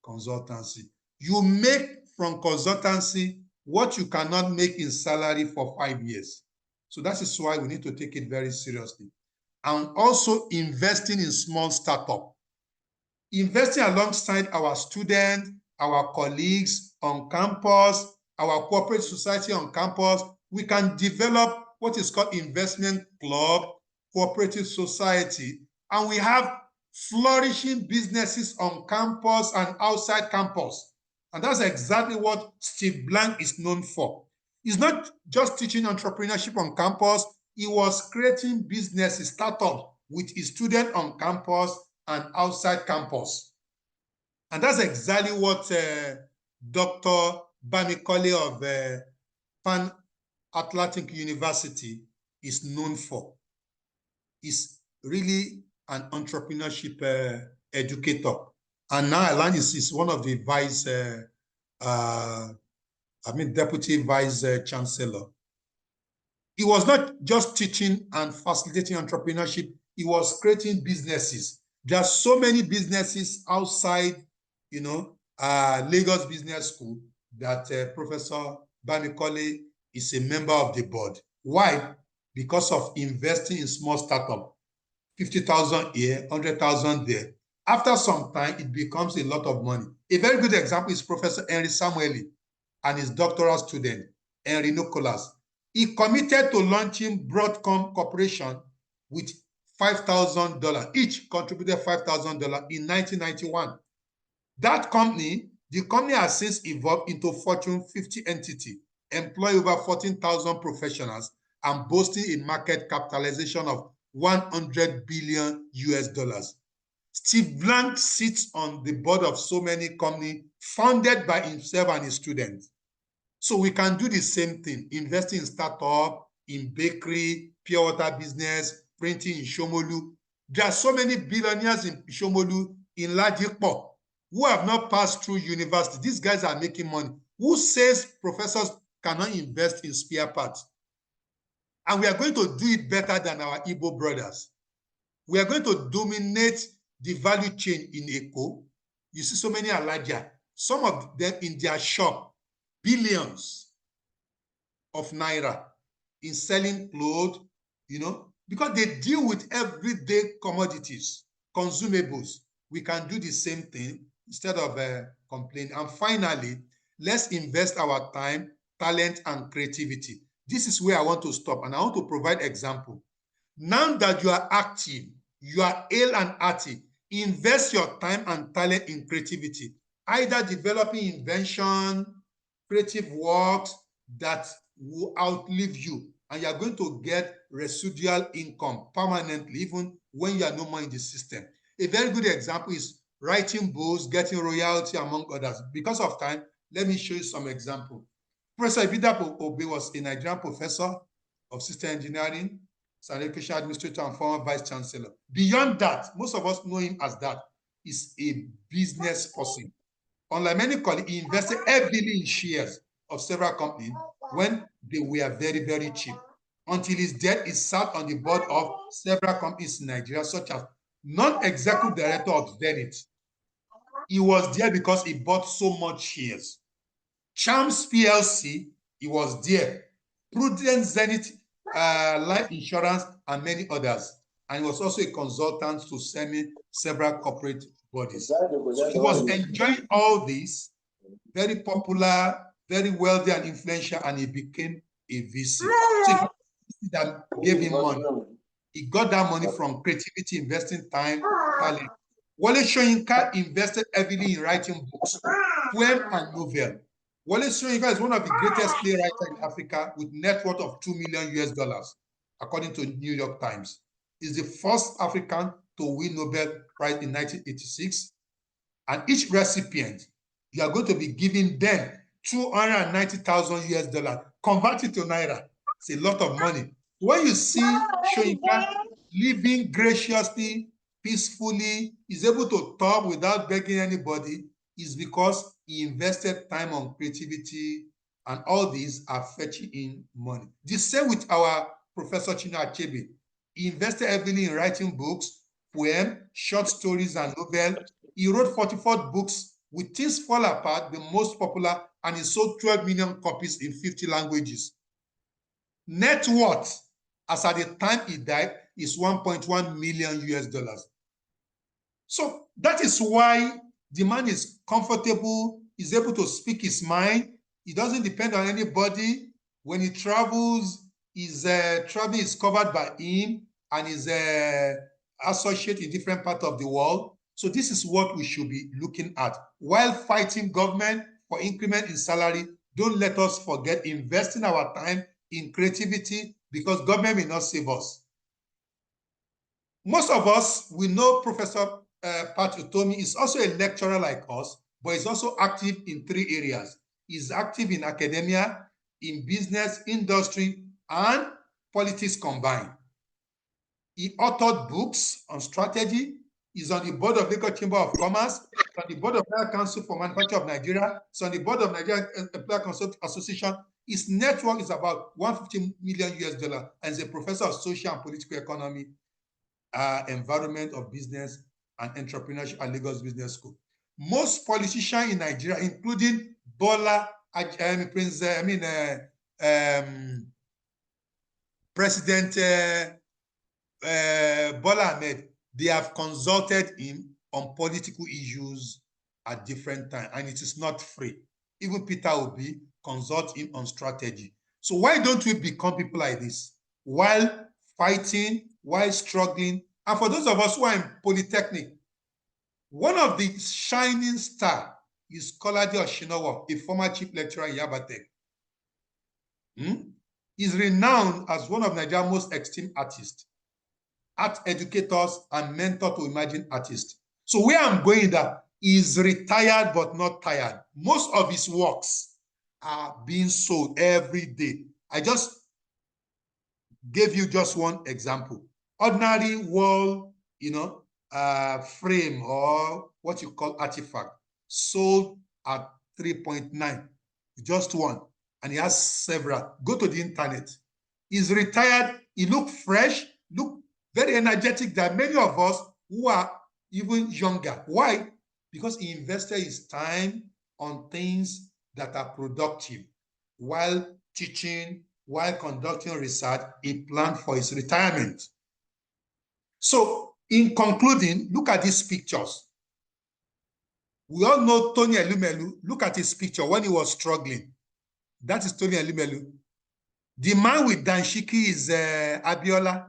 consultancy. You make from consultancy what you cannot make in salary for 5 years. So that is why we need to take it very seriously. And also investing in small startup. Investing alongside our students, our colleagues on campus, our corporate society on campus, we can develop what is called investment club, cooperative society, and we have flourishing businesses on campus and outside campus. And that's exactly what Steve Blank is known for. He's not just teaching entrepreneurship on campus, he was creating businesses, startups with his students on campus and outside campus. And that's exactly what Dr. Bamikole of Pan Atlantic University is known for. He's really an entrepreneurship educator. And now Alan is one of the deputy vice chancellor. He was not just teaching and facilitating entrepreneurship, he was creating businesses. There are so many businesses outside, Lagos Business School that Professor Bamikole is a member of the board. Why? Because of investing in small startup, 50,000 here, 100,000 there. After some time, it becomes a lot of money. A very good example is Professor Henry Samueli and his doctoral student, Henry Nicholas. He committed to launching Broadcom Corporation with $5,000. Each contributed $5,000 in 1991. That company, the company has since evolved into Fortune 50 entity, employ over 14,000 professionals, and boasting a market capitalization of 100 billion US dollars. Steve Blank sits on the board of so many companies founded by himself and his students. So we can do the same thing, investing in startup, in bakery, pure water business, printing in Shomolu. There are so many billionaires in Shomolu, in Ladipo, who have not passed through university. These guys are making money. Who says professors cannot invest in spare parts? And we are going to do it better than our Igbo brothers. We are going to dominate the value chain in Eco. You see so many Alaja, some of them in their shop, billions of naira in selling clothes, you know, because they deal with everyday commodities, consumables. We can do the same thing instead of complaining. And finally, let's invest our time, talent, and creativity. This is where I want to stop, and I want to provide example. Now that you are active, you are ill and active, invest your time and talent in creativity, either developing invention, creative works that will outlive you, and you're going to get residual income permanently, even when you are no more in the system. A very good example is writing books, getting royalty, among others. Because of time, let me show you some example. Professor Ibidapo Obe was a Nigerian professor of system engineering, education administrator, and former vice chancellor. Beyond that, most of us know him as that. He's a business person. Unlike many colleagues, he invested heavily in shares of several companies when they were very, very cheap. Until his death, he sat on the board of several companies in Nigeria, such as non-executive director of Zenith. He was there because he bought so much shares. Charms PLC, he was there. Prudent Zenith Life Insurance, and many others. And he was also a consultant to several corporate bodies. So he was enjoying all this, very popular, very wealthy and influential, and he became a VC. So that gave him money. He got that money from creativity, investing time, talent. Wale Soyinka invested heavily in writing books, poem, and novel. Wale Soyinka is one of the greatest playwrights in Africa with net worth of $2 million US dollars, according to New York Times. He's the first African to win Nobel Prize in 1986. And each recipient, you are going to be giving them 290,000 US dollars. Convert it to Naira. It's a lot of money. When you see Soyinka living graciously, peacefully, is able to talk without begging anybody, is because he invested time on creativity, and all these are fetching in money. The same with our Professor Chinua Achebe. He invested heavily in writing books, poems, short stories, and novels. He wrote 44 books with Things Fall Apart, the most popular, and he sold 12 million copies in 50 languages. Net worth, as at the time he died, is 1.1 million US dollars. So that is why the man is comfortable, he's able to speak his mind, he doesn't depend on anybody. When he travels, his travel is covered by him and his associate in different parts of the world. So this is what we should be looking at. While fighting government for increment in salary, don't let us forget investing our time in creativity, because government will not save us. Most of us, we know Professor Pat Utomi is also a lecturer like us, but he's also active in 3 areas. He's active in academia, in business, industry, and politics combined. He authored books on strategy. He's on the board of Lagos Chamber of Commerce, on the board of Nigeria Council for Manufacture of Nigeria, he's on the board of Nigeria Employer Consult Association. His network is about 150 million US dollars, and he's a professor of social and political economy, environment of business, and entrepreneurship at Lagos Business School. Most politicians in Nigeria, including President Bola Ahmed, they have consulted him on political issues at different times, and it is not free. Even Peter Obi consult him on strategy. So why don't we become people like this? While fighting, while struggling, And for those of us who are in Polytechnic, one of the shining stars is Kolaji Oshinowo, a former chief lecturer in Yabatech. He's renowned as one of Nigeria's most esteemed artists, art educators, and mentor to emerging artists. So where I'm going that he's retired but not tired. Most of his works are being sold every day. I just gave you just one example. Ordinary wall, frame or what you call artifact, sold at 3.9, just one. And he has several. Go to the internet. He's retired. He look fresh, look very energetic than many of us who are even younger. Why? Because he invested his time on things that are productive. While teaching, while conducting research, he planned for his retirement. So, in concluding, look at these pictures. We all know Tony Elumelu. Look at his picture when he was struggling. That is Tony Elumelu. The man with Danshiki is Abiola.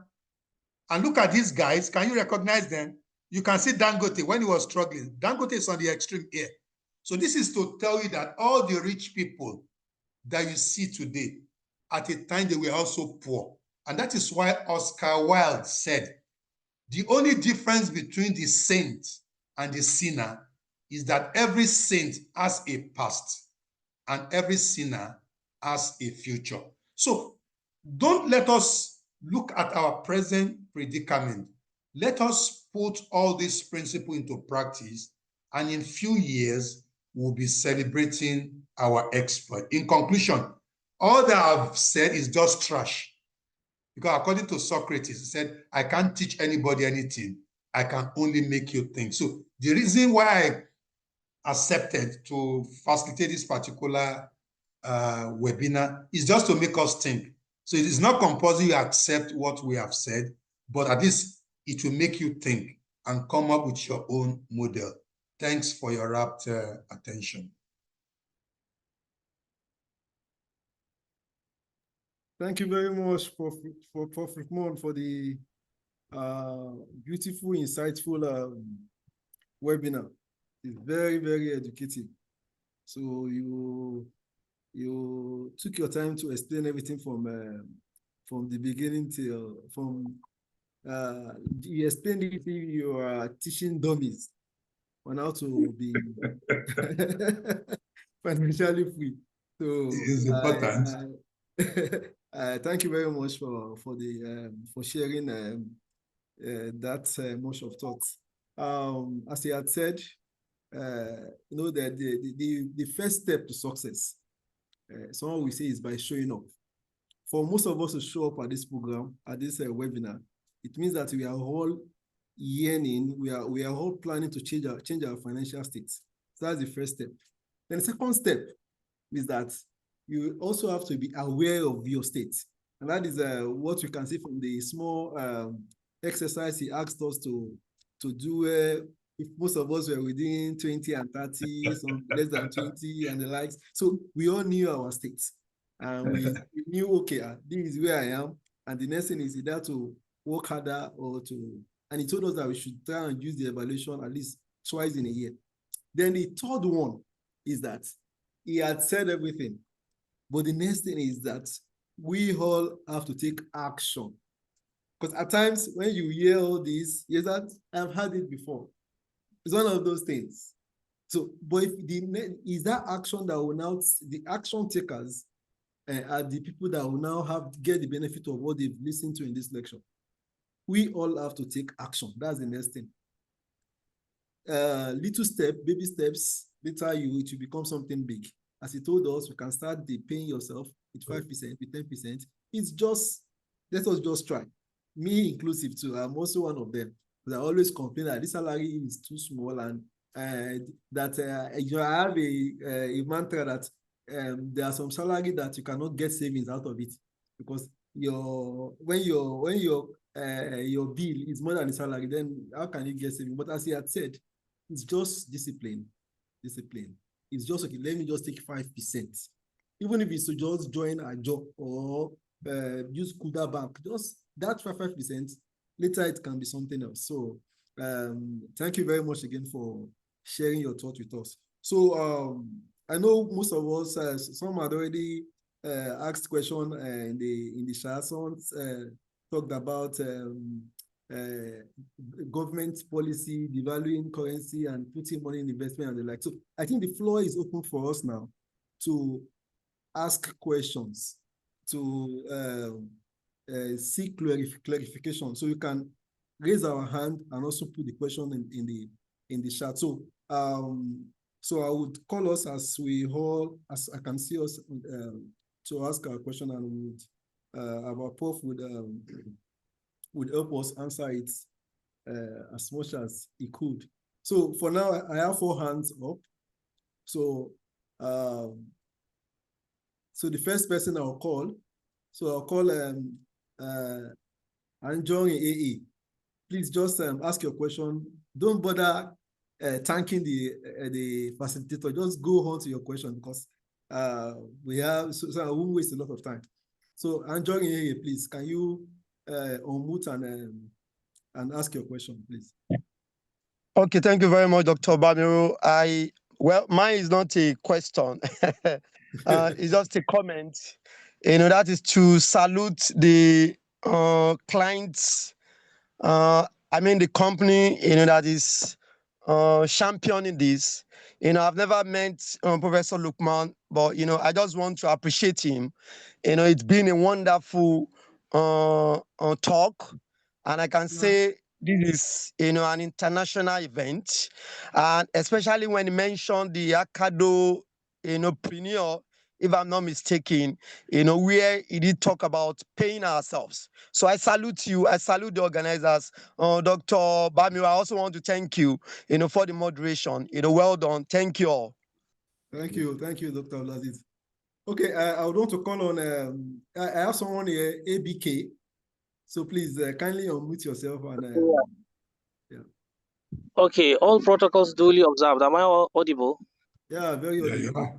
And look at these guys. Can you recognize them? You can see Dangote when he was struggling. Dangote is on the extreme here. So this is to tell you that all the rich people that you see today, at a time they were also poor. And that is why Oscar Wilde said, the only difference between the saint and the sinner is that every saint has a past and every sinner has a future. So don't let us look at our present predicament. Let us put all these principles into practice, and in few years, we'll be celebrating our exploit. In conclusion, all that I've said is just trash. Because according to Socrates, he said, I can't teach anybody anything. I can only make you think. So the reason why I accepted to facilitate this particular webinar is just to make us think. So it is not compulsory you accept what we have said, but at least it will make you think and come up with your own model. Thanks for your rapt attention. Thank you very much, Prof. Lukman, for the beautiful, insightful webinar. It's very, very educative. So you took your time to explain everything from the beginning till you explained it. You are teaching dummies on how to be financially free. So it's important. Thank you very much for sharing that much of thoughts. As you had said, that the first step to success, someone will say, is by showing up. For most of us to show up at this program, at this webinar, it means that we are all yearning, we are all planning to change our financial states. So that's the first step. Then the second step is that you also have to be aware of your state. And that is what we can see from the small exercise he asked us to do. If most of us were within 20 and 30, some less than 20 and the likes. So we all knew our states. And we knew, okay, this is where I am. And the next thing is either to work harder or to, and he told us that we should try and use the evaluation at least twice in a year. Then the third one is that he had said everything. But the next thing is that we all have to take action. Because at times when you hear all this, yes, that I've had it before. It's one of those things. So, but if is that action that will now, the action takers are the people that will now get the benefit of what they've listened to in this lecture. We all have to take action. That's the next thing. Little step, baby steps, later it will become something big. As he told us, you can start paying yourself with 5%, with 10%. It's just, let us just try. Me inclusive too, I'm also one of them. Because I always complain that this salary is too small, and that I have a mantra that there are some salary that you cannot get savings out of it, because when your bill is more than the salary, then how can you get savings? But as he had said, it's just discipline. It's just, okay, let me just take 5%. Even if it's to just join a job or use Kuda Bank, just that 5%, later it can be something else. So thank you very much again for sharing your thoughts with us. So I know most of us, some had already asked question in the chat. Someone talked about government policy, devaluing currency, and putting money in investment and the like. So I think the floor is open for us now to ask questions, to seek clarification. So you can raise our hand and also put the question in the chat. So so I would call us as I can see us to ask our question, and our prof would help us answer it as much as he could. So for now, I have 4 hands up. So so the first person I'll call, Anjong AE. Please just ask your question. Don't bother thanking the facilitator. Just go on to your question, because we have, so I won't waste a lot of time. So Anjong AE, please, can you unmute and ask your question, please? Okay, thank you very much, Dr. Bamiru. Well, mine is not a question. It's just a comment. That is to salute the clients. The company, that is championing this. I've never met Professor Lukman, but I just want to appreciate him. It's been a wonderful talk, and I can say this is an international event, and especially when he mentioned the Acado Preneur, if I'm not mistaken, where he did talk about paying ourselves. So I salute you. I salute the organizers. Dr. Bamiru, I also want to thank you, for the moderation. Well done. Thank you all. Thank you, Dr. Abdulaziz. Okay, I would want to call on. I have someone here, ABK. So please kindly unmute yourself and. Yeah. Okay, all protocols duly observed. Am I audible? Yeah, very audible. Yeah.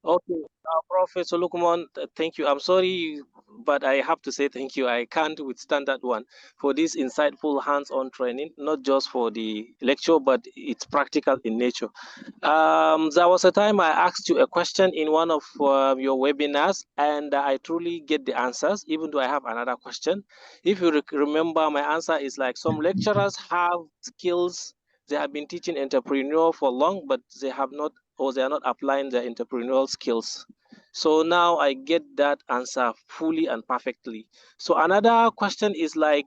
Okay, Professor Lukman, thank you. I'm sorry, but I have to say thank you. I can't withstand that one for this insightful hands-on training, not just for the lecture, but it's practical in nature. There was a time I asked you a question in one of your webinars, and I truly get the answers, even though I have another question. If you remember, my answer is like some lecturers have skills. They have been teaching entrepreneur for long, but they have not, or they are not applying their entrepreneurial skills. So now I get that answer fully and perfectly. So another question is like,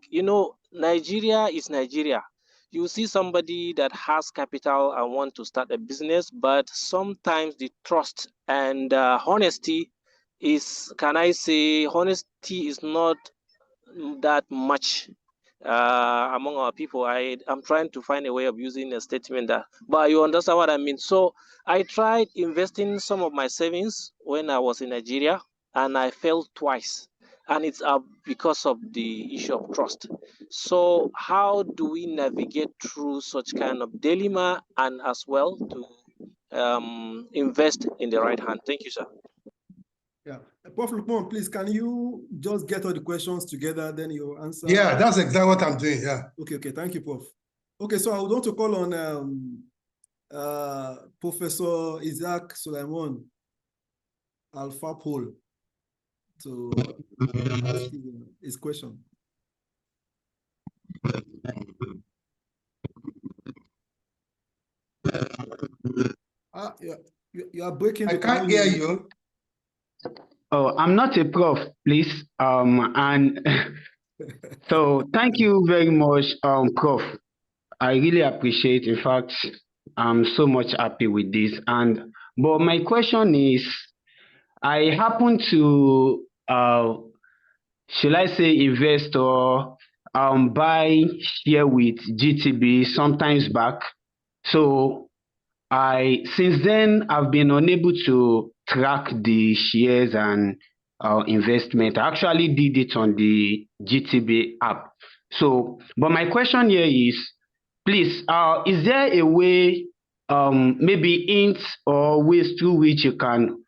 Nigeria is Nigeria. You see somebody that has capital and want to start a business, but sometimes the trust and honesty is, honesty is not that much among our people. I'm trying to find a way of using a statement that, but you understand what I mean. So I tried investing some of my savings when I was in Nigeria, and I failed twice, and it's because of the issue of trust. So how do we navigate through such kind of dilemma, and as well to invest in the right hand? Thank you, sir. Yeah, Prof. Lukman, please, can you just get all the questions together, then you answer? Yeah, that's exactly what I'm doing. Yeah. Okay, thank you, Prof. Okay, so I would want to call on Professor Isaac Suleiman Alpha Pol to ask his question. You are breaking. I can't hear you. Oh, I'm not a prof, please. And so thank you very much, Prof. I really appreciate. In fact, I'm so much happy with this. But my question is, I happen to, should I say, invest or buy share with GTB sometimes back. So since then I've been unable to track the shares and investment. I actually did it on the GTB app. So, but my question here is, please, is there a way, maybe hints or ways through which you can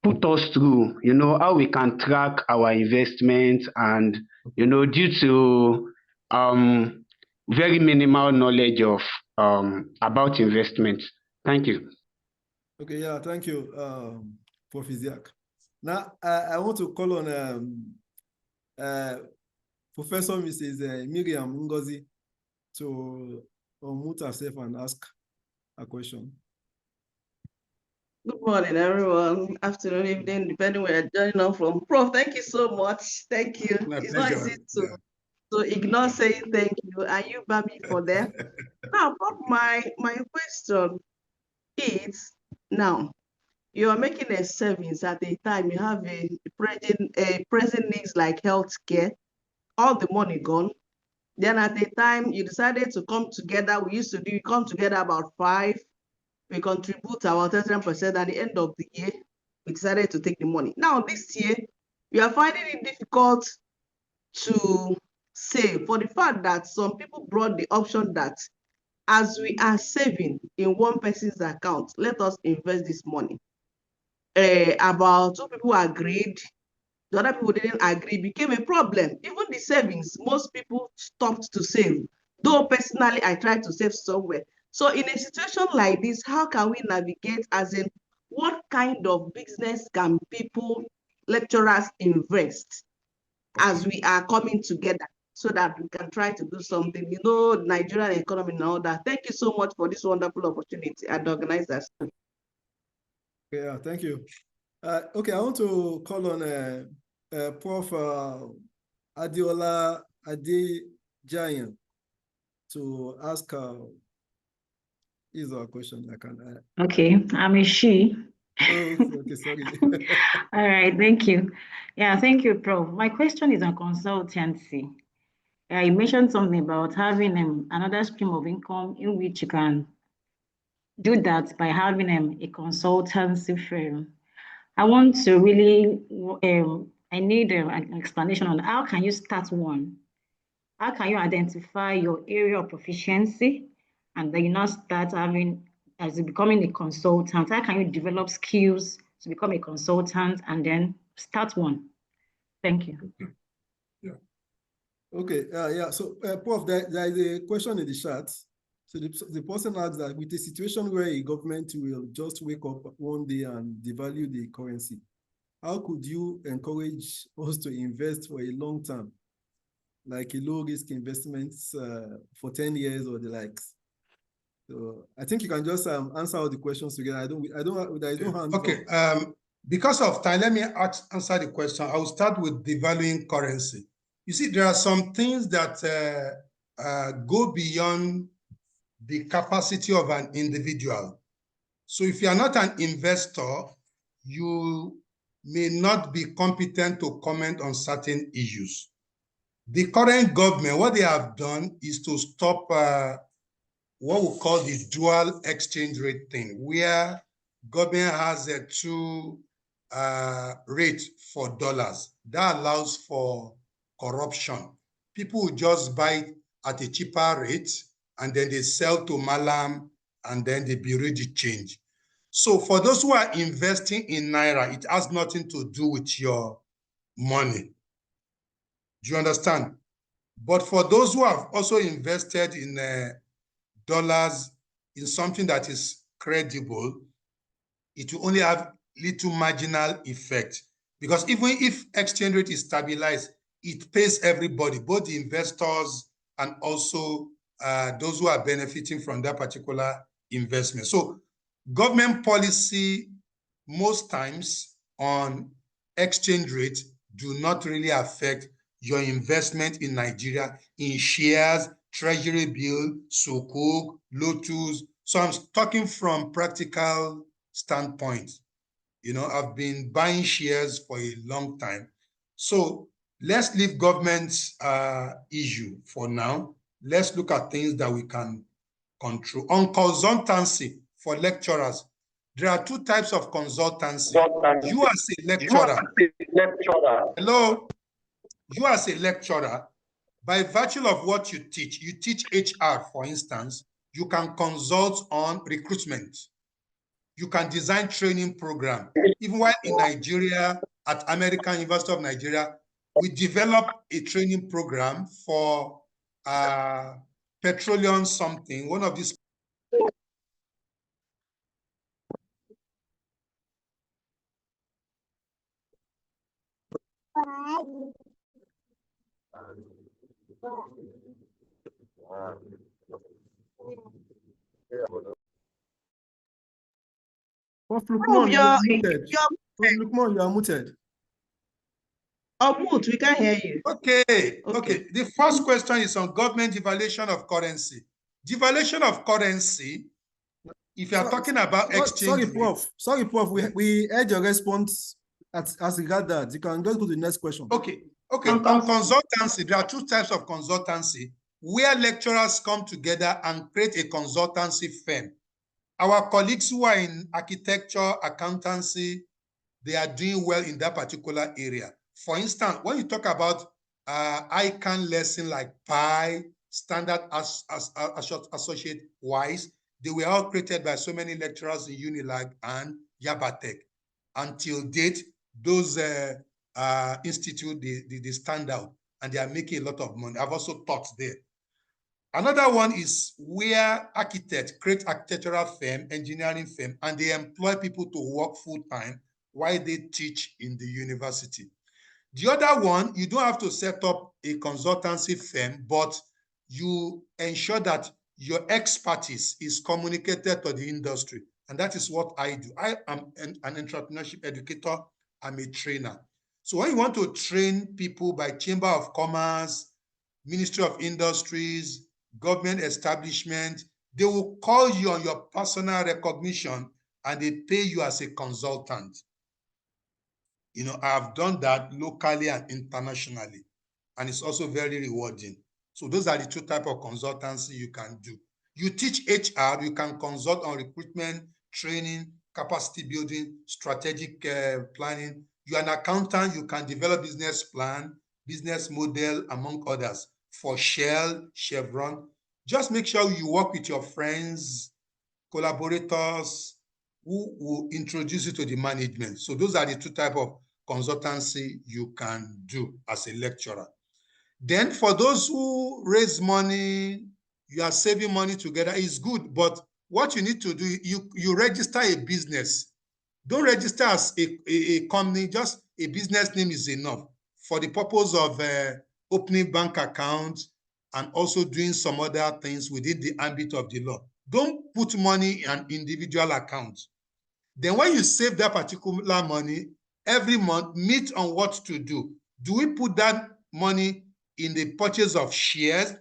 put us through, how we can track our investments, and due to very minimal knowledge of about investment. Thank you. Okay, yeah, thank you, Prof. Isiaq. Now, I want to call on Professor Mrs. Miriam Ngozi to unmute herself and ask a question. Good morning, everyone. Afternoon, evening, depending where you're joining on from. Prof, thank you so much. Thank you. My It's pleasure. not easy to ignore saying thank you, and you, Babi, for that. Now, Prof, my question is, now, you are making a savings at a time you have a present needs like healthcare, all the money gone. Then at a time you decided to come together, we come together about 5, we contribute our 10%. At the end of the year, we decided to take the money. Now this year, we are finding it difficult to save for the fact that some people brought the option that as we are saving in one person's account, let us invest this money. About 2 people agreed, the other people didn't agree, became a problem. Even the savings, most people stopped to save. Though personally, I tried to save somewhere. So in a situation like this, how can we navigate, as in what kind of business can people, lecturers, invest as we are coming together so that we can try to do something? You know, Nigerian economy and all that. Thank you so much for this wonderful opportunity and organizers. Yeah, thank you. Okay, I want to call on Prof. Adiola Adejayan to ask his or her question. I can. Okay, I'm a she. Oh, okay, sorry. All right, thank you. Yeah, thank you, Prof. My question is on consultancy. You mentioned something about having another stream of income in which you can do that by having a consultancy firm. I want to really, I need an explanation on how can you start one? How can you identify your area of proficiency and then you now start having, as becoming a consultant? How can you develop skills to become a consultant and then start one? Thank you. Yeah. Okay, yeah, so Prof, there is a question in the chat. So the person asks that with a situation where a government will just wake up one day and devalue the currency, how could you encourage us to invest for a long term, like a low risk investments for 10 years or the likes? So I think you can just answer all the questions together. There is no hand. Okay, because of time, let me answer the question. I will start with devaluing currency. You see, there are some things that go beyond the capacity of an individual. So if you are not an investor, you may not be competent to comment on certain issues. The current government, what they have done is to stop what we call the dual exchange rate thing, where government has a 2 rate for dollars. That allows for corruption. People will just buy at a cheaper rate and then they sell to Malam and then they bury the change. So for those who are investing in Naira, it has nothing to do with your money. Do you understand? But for those who have also invested in dollars in something that is credible, it will only have little marginal effect, because even if exchange rate is stabilized, it pays everybody, both the investors and also those who are benefiting from that particular investment. So government policy most times on exchange rate do not really affect your investment in Nigeria in shares, treasury bill, sukuk, lotus. So I'm talking from practical standpoint. You know, I've been buying shares for a long time. So let's leave government's issue for now. Let's look at things that we can control. On consultancy for lecturers, there are 2 types of consultancy. You as a lecturer, hello, you as a lecturer, by virtue of what you teach HR, for instance, you can consult on recruitment. You can design training program. Even while in Nigeria, at American University of Nigeria, we developed a training program for petroleum something, one of these. Prof. Lukman, you you're, are muted. you're Prof. Lukman, you are muted. mute. We can't hear you. Okay. The first question is on government devaluation of currency. Devaluation of currency, if you are talking about exchange rate. Sorry, Prof. We heard your response as regard that. You can just go to the next question. Okay. On consultancy, there are two types of consultancy where lecturers come together and create a consultancy firm. Our colleagues who are in architecture, accountancy, they are doing well in that particular area. For instance, when you talk about ICANN lesson like Pi, Standard Associate Wise, they were all created by so many lecturers in Unilag and Yabatech. Until date, those institutes, they stand out and they are making a lot of money. I've also taught there. Another one is where architects create architectural firm, engineering firm, and they employ people to work full-time while they teach in the university. The other one, you don't have to set up a consultancy firm, but you ensure that your expertise is communicated to the industry. And that is what I do. I am an entrepreneurship educator. I'm a trainer. So when you want to train people by Chamber of Commerce, Ministry of Industries, government establishment, they will call you on your personal recognition and they pay you as a consultant. You know, I've done that locally and internationally, and it's also very rewarding. So those are the two types of consultancy you can do. You teach HR, you can consult on recruitment, training, capacity building, strategic planning. You're an accountant, you can develop business plan, business model, among others. For Shell, Chevron, just make sure you work with your friends, collaborators who will introduce you to the management. So those are the two types of consultancy you can do as a lecturer. Then for those who raise money, you are saving money together, is good, but what you need to do, you register a business. Don't register as a company, just a business name is enough for the purpose of opening bank accounts and also doing some other things within the ambit of the law. Don't put money in an individual account. Then when you save that particular money, every month, meet on what to do. Do we put that money in the purchase of shares,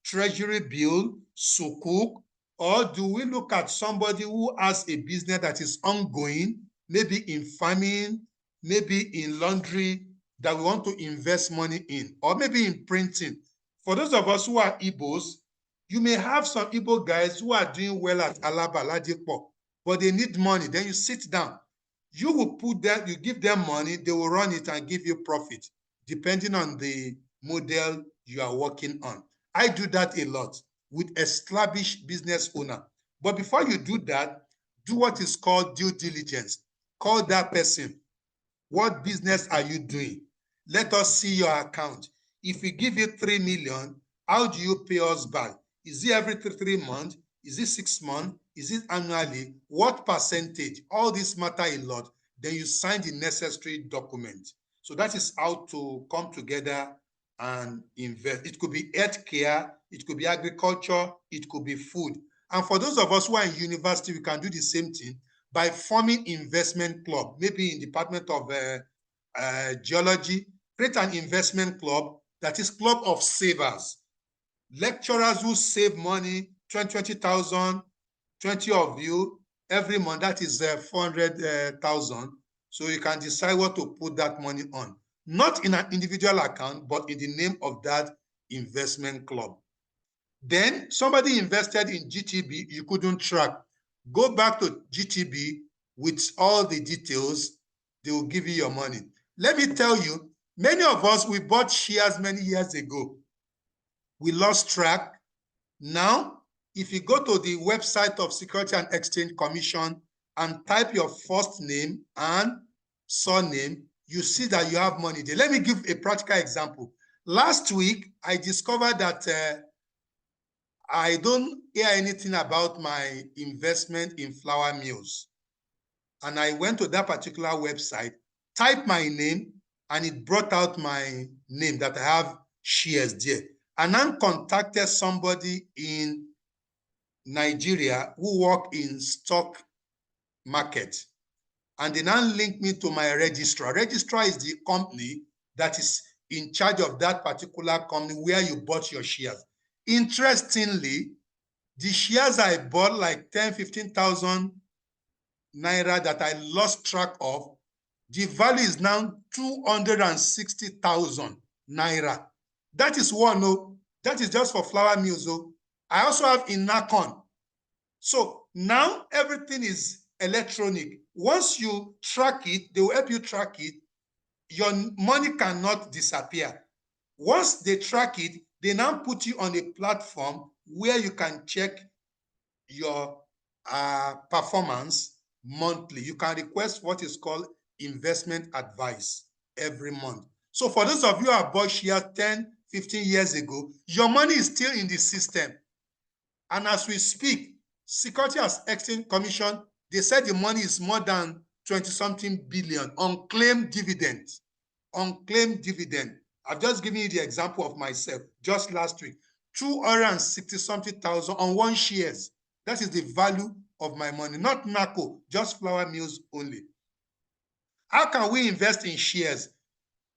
treasury bill, sukuk, or do we look at somebody who has a business that is ongoing, maybe in farming, maybe in laundry, that we want to invest money in, or maybe in printing? For those of us who are Igbos, you may have some Igbo guys who are doing well at Alaba, Ladipo, but they need money. Then you sit down. You will put that, you give them money, they will run it and give you profit, depending on the model you are working on. I do that a lot with established business owner. But before you do that, do what is called due diligence. Call that person. What business are you doing? Let us see your account. If we give you 3 million, how do you pay us back? Is it every 3 months? Is it 6 months? Is it annually? What percentage? All this matter a lot. Then you sign the necessary document. So that is how to come together and invest. It could be healthcare, it could be agriculture, it could be food. And for those of us who are in university, we can do the same thing by forming investment club, maybe in Department of Geology, create an investment club that is club of savers. Lecturers who save money, 20,000, 20 of you every month, that is 400,000. So you can decide what to put that money on. Not in an individual account, but in the name of that investment club. Then somebody invested in GTB, you couldn't track. Go back to GTB with all the details, they will give you your money. Let me tell you, many of us, we bought shares many years ago. We lost track. Now, if you go to the website of Security and Exchange Commission and type your first name and surname, you see that you have money there. Let me give a practical example. Last week, I discovered that I don't hear anything about my investment in flour mills. And I went to that particular website, typed my name, and it brought out my name that I have shares there. And then contacted somebody in Nigeria who work in stock market. And they now linked me to my registrar. Registrar is the company that is in charge of that particular company where you bought your shares. Interestingly, the shares I bought, like 10, 15,000 naira that I lost track of, the value is now 260,000 naira. That is one, no, that is just for flour mills. Oh. I also have Inacon. So now everything is electronic. Once you track it, they will help you track it. Your money cannot disappear. Once they track it, they now put you on a platform where you can check your performance monthly. You can request what is called investment advice every month. So for those of you who have bought shares 10, 15 years ago, your money is still in the system. And as we speak, Securities and Exchange Commission, they said the money is more than 20-something billion unclaimed dividend. Unclaimed dividend. I've just given you the example of myself just last week. 260-something thousand on one shares. That is the value of my money, not NACO, just flour mills only. How can we invest in shares?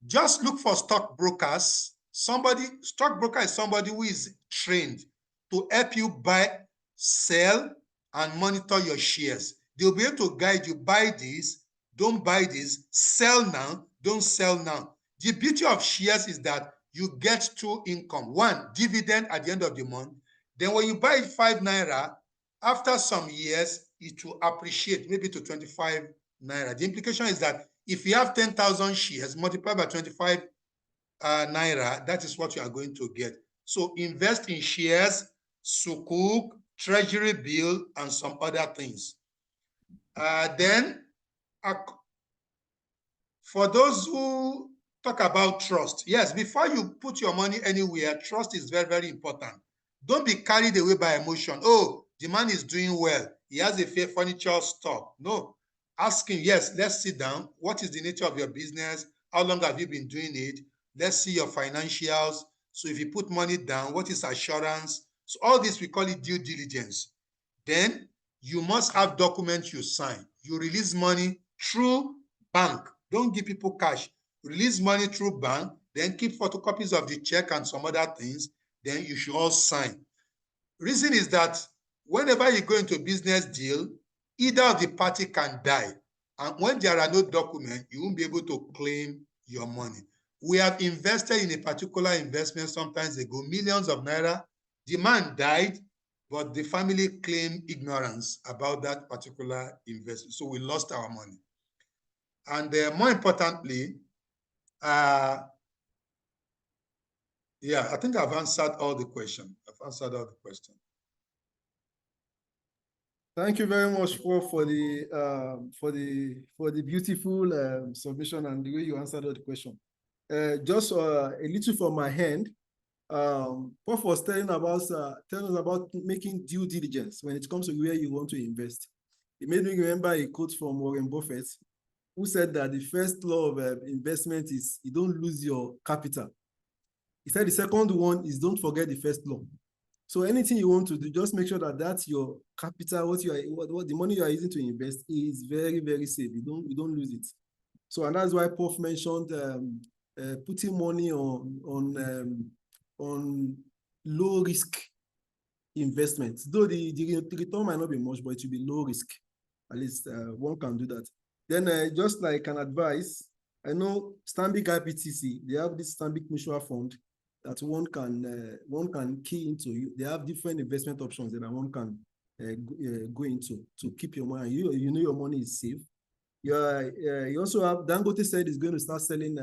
Just look for stockbrokers. Stockbroker is somebody who is trained to help you buy, sell, and monitor your shares. They'll be able to guide you, buy this, don't buy this, sell now, don't sell now. The beauty of shares is that you get two income. One, dividend at the end of the month. Then when you buy 5 naira, after some years, it will appreciate maybe to 25 naira. The implication is that if you have 10,000 shares multiplied by 25 naira, that is what you are going to get. So invest in shares, sukuk, treasury bill, and some other things. Then, for those who talk about trust, yes, before you put your money anywhere, trust is very, very important. Don't be carried away by emotion. Oh, the man is doing well. He has a fair furniture store. No. Ask him, yes, let's sit down. What is the nature of your business? How long have you been doing it? Let's see your financials. So if you put money down, what is assurance? So all this, we call it due diligence. Then you must have documents you sign. You release money through bank. Don't give people cash. Release money through bank, then keep photocopies of the check and some other things. Then you should all sign. Reason is that whenever you go into a business deal, either of the party can die. And when there are no documents, you won't be able to claim your money. We have invested in a particular investment sometimes ago, millions of naira. The man died, but the family claimed ignorance about that particular investment. So we lost our money. And more importantly, yeah, I think I've answered all the questions. Thank you very much, Prof, for the beautiful submission and the way you answered all the question. Just a little from my hand. Prof was telling us about making due diligence when it comes to where you want to invest. It made me remember a quote from Warren Buffett, who said that the first law of investment is you don't lose your capital. He said the second one is don't forget the first law. So anything you want to do, just make sure that that's your capital, what the money you are using to invest is very, very safe. You don't lose it. So, and that's why Prof mentioned putting money on low risk investments. Though the return might not be much, but it will be low risk. At least one can do that. Then just like an advice, I know Stanbic IPTC, they have this Stanbic Mutual Fund that one can key into. They have different investment options that one can go into to keep your money. You know your money is safe. You also have Dangote said he's going to start selling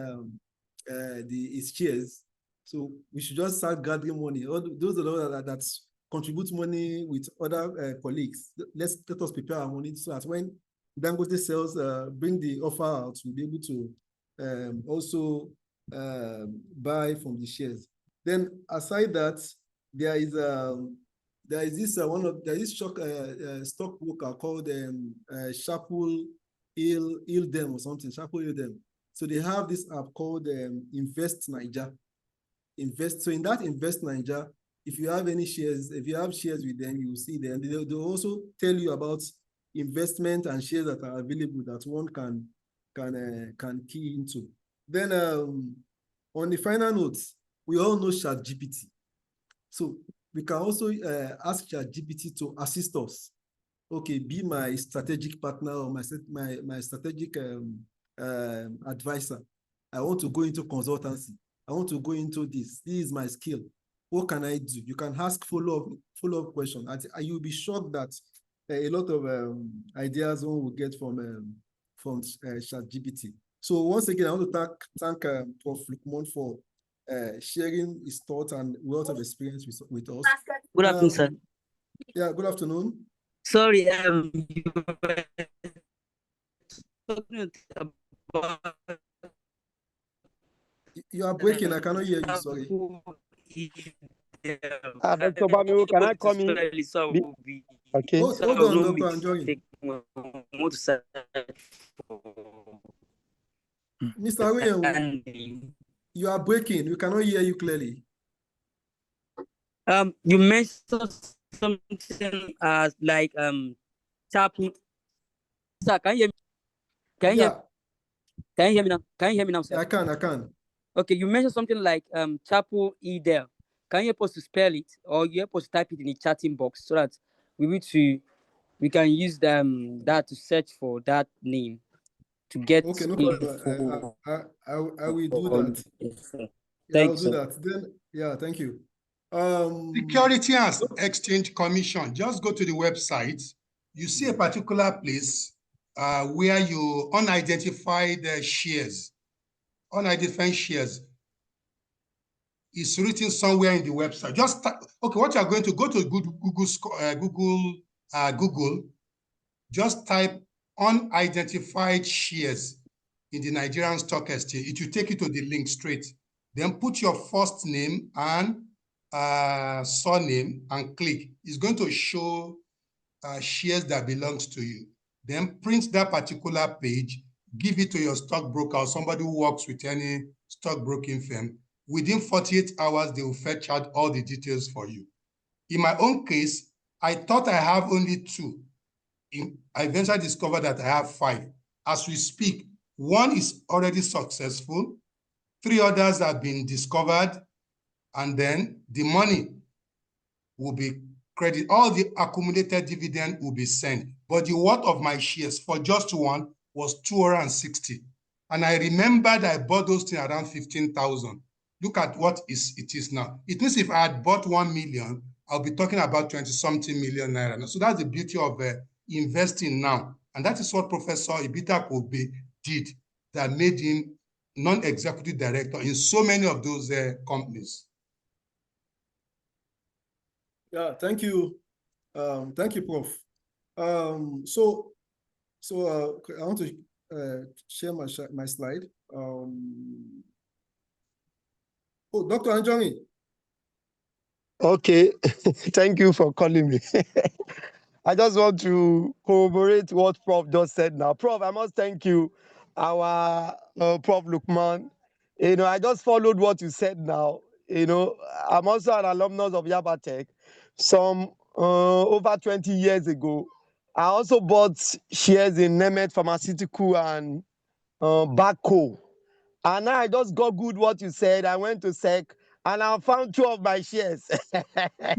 his shares. So we should just start gathering money. All those that contribute money with other colleagues. Let us prepare our money so that when Dangote sells, bring the offer out, we'll be able to also buy from the shares. Then aside that, there is there is this stockbroker called Sharple Ildem or something, Sharple Ildem. So they have this app called Invest Niger. So in that Invest Niger, if you have any shares, if you have shares with them, you will see them. They'll also tell you about investment and shares that are available that one can key into. Then on the final notes, we all know ChatGPT. So we can also ask ChatGPT to assist us. Okay, be my strategic partner or my strategic advisor. I want to go into consultancy. I want to go into this. This is my skill. What can I do? You can ask follow-up questions. You'll be shocked that a lot of ideas one will get from ChatGPT. So once again, I want to thank Prof. Lukman for sharing his thoughts and wealth of experience with us. Good afternoon, sir. Yeah, good afternoon. Sorry, you were talking about you are breaking. I cannot hear you. Sorry. Dr. Bamiru, can I come in? Okay. Hold on, Dr. Anjorin. Mr. William, you are breaking. We cannot hear you clearly. You mentioned something as like tapping. Sir, can you hear me? Can you hear me now? Can you hear me now, sir? I can. Okay, you mentioned something like Chapel Edel. Can you help us to spell it, or you help us to type it in the chatting box so that we can use that to search for that name to get. Okay, no problem. I will do that. Thank I'll do that. Then, yeah, thank you. Security and Exchange Commission. Just go to the website. You see a particular place where you unidentified shares. Unidentified shares is written somewhere in the website. Just okay. What you are going to go to Google. Just type unidentified shares in the Nigerian Stock Exchange. It will take you to the link straight. Then put your first name and surname and click. It's going to show shares that belongs to you. Then print that particular page, give it to your stockbroker or somebody who works with any stockbroking firm. Within 48 hours, they will fetch out all the details for you. In my own case, I thought I have only 2. I eventually discovered that I have 5. As we speak, 1 is already successful, 3 others have been discovered, and then the money will be credited. All the accumulated dividend will be sent. But the worth of my shares for just 1 was 260. And I remembered I bought those things around 15,000. Look at what it is now. It means if I had bought 1 million, I'll be talking about 20-something million naira. So that's the beauty of investing now. And that is what Professor Ibita Kobe did that made him non-executive director in so many of those companies. Yeah, thank you. Thank you, Prof. So I want to share my slide. Dr. Anjorin. Okay, thank you for calling me. I just want to corroborate what Prof just said now. Prof, I must thank you, our Prof Lukman. I just followed what you said now. I'm also an alumnus of Yabatech. Some over 20 years ago, I also bought shares in Nemet Pharmaceutical and Baco. And now I just googled what you said. I went to SEC and I found 2 of my shares. I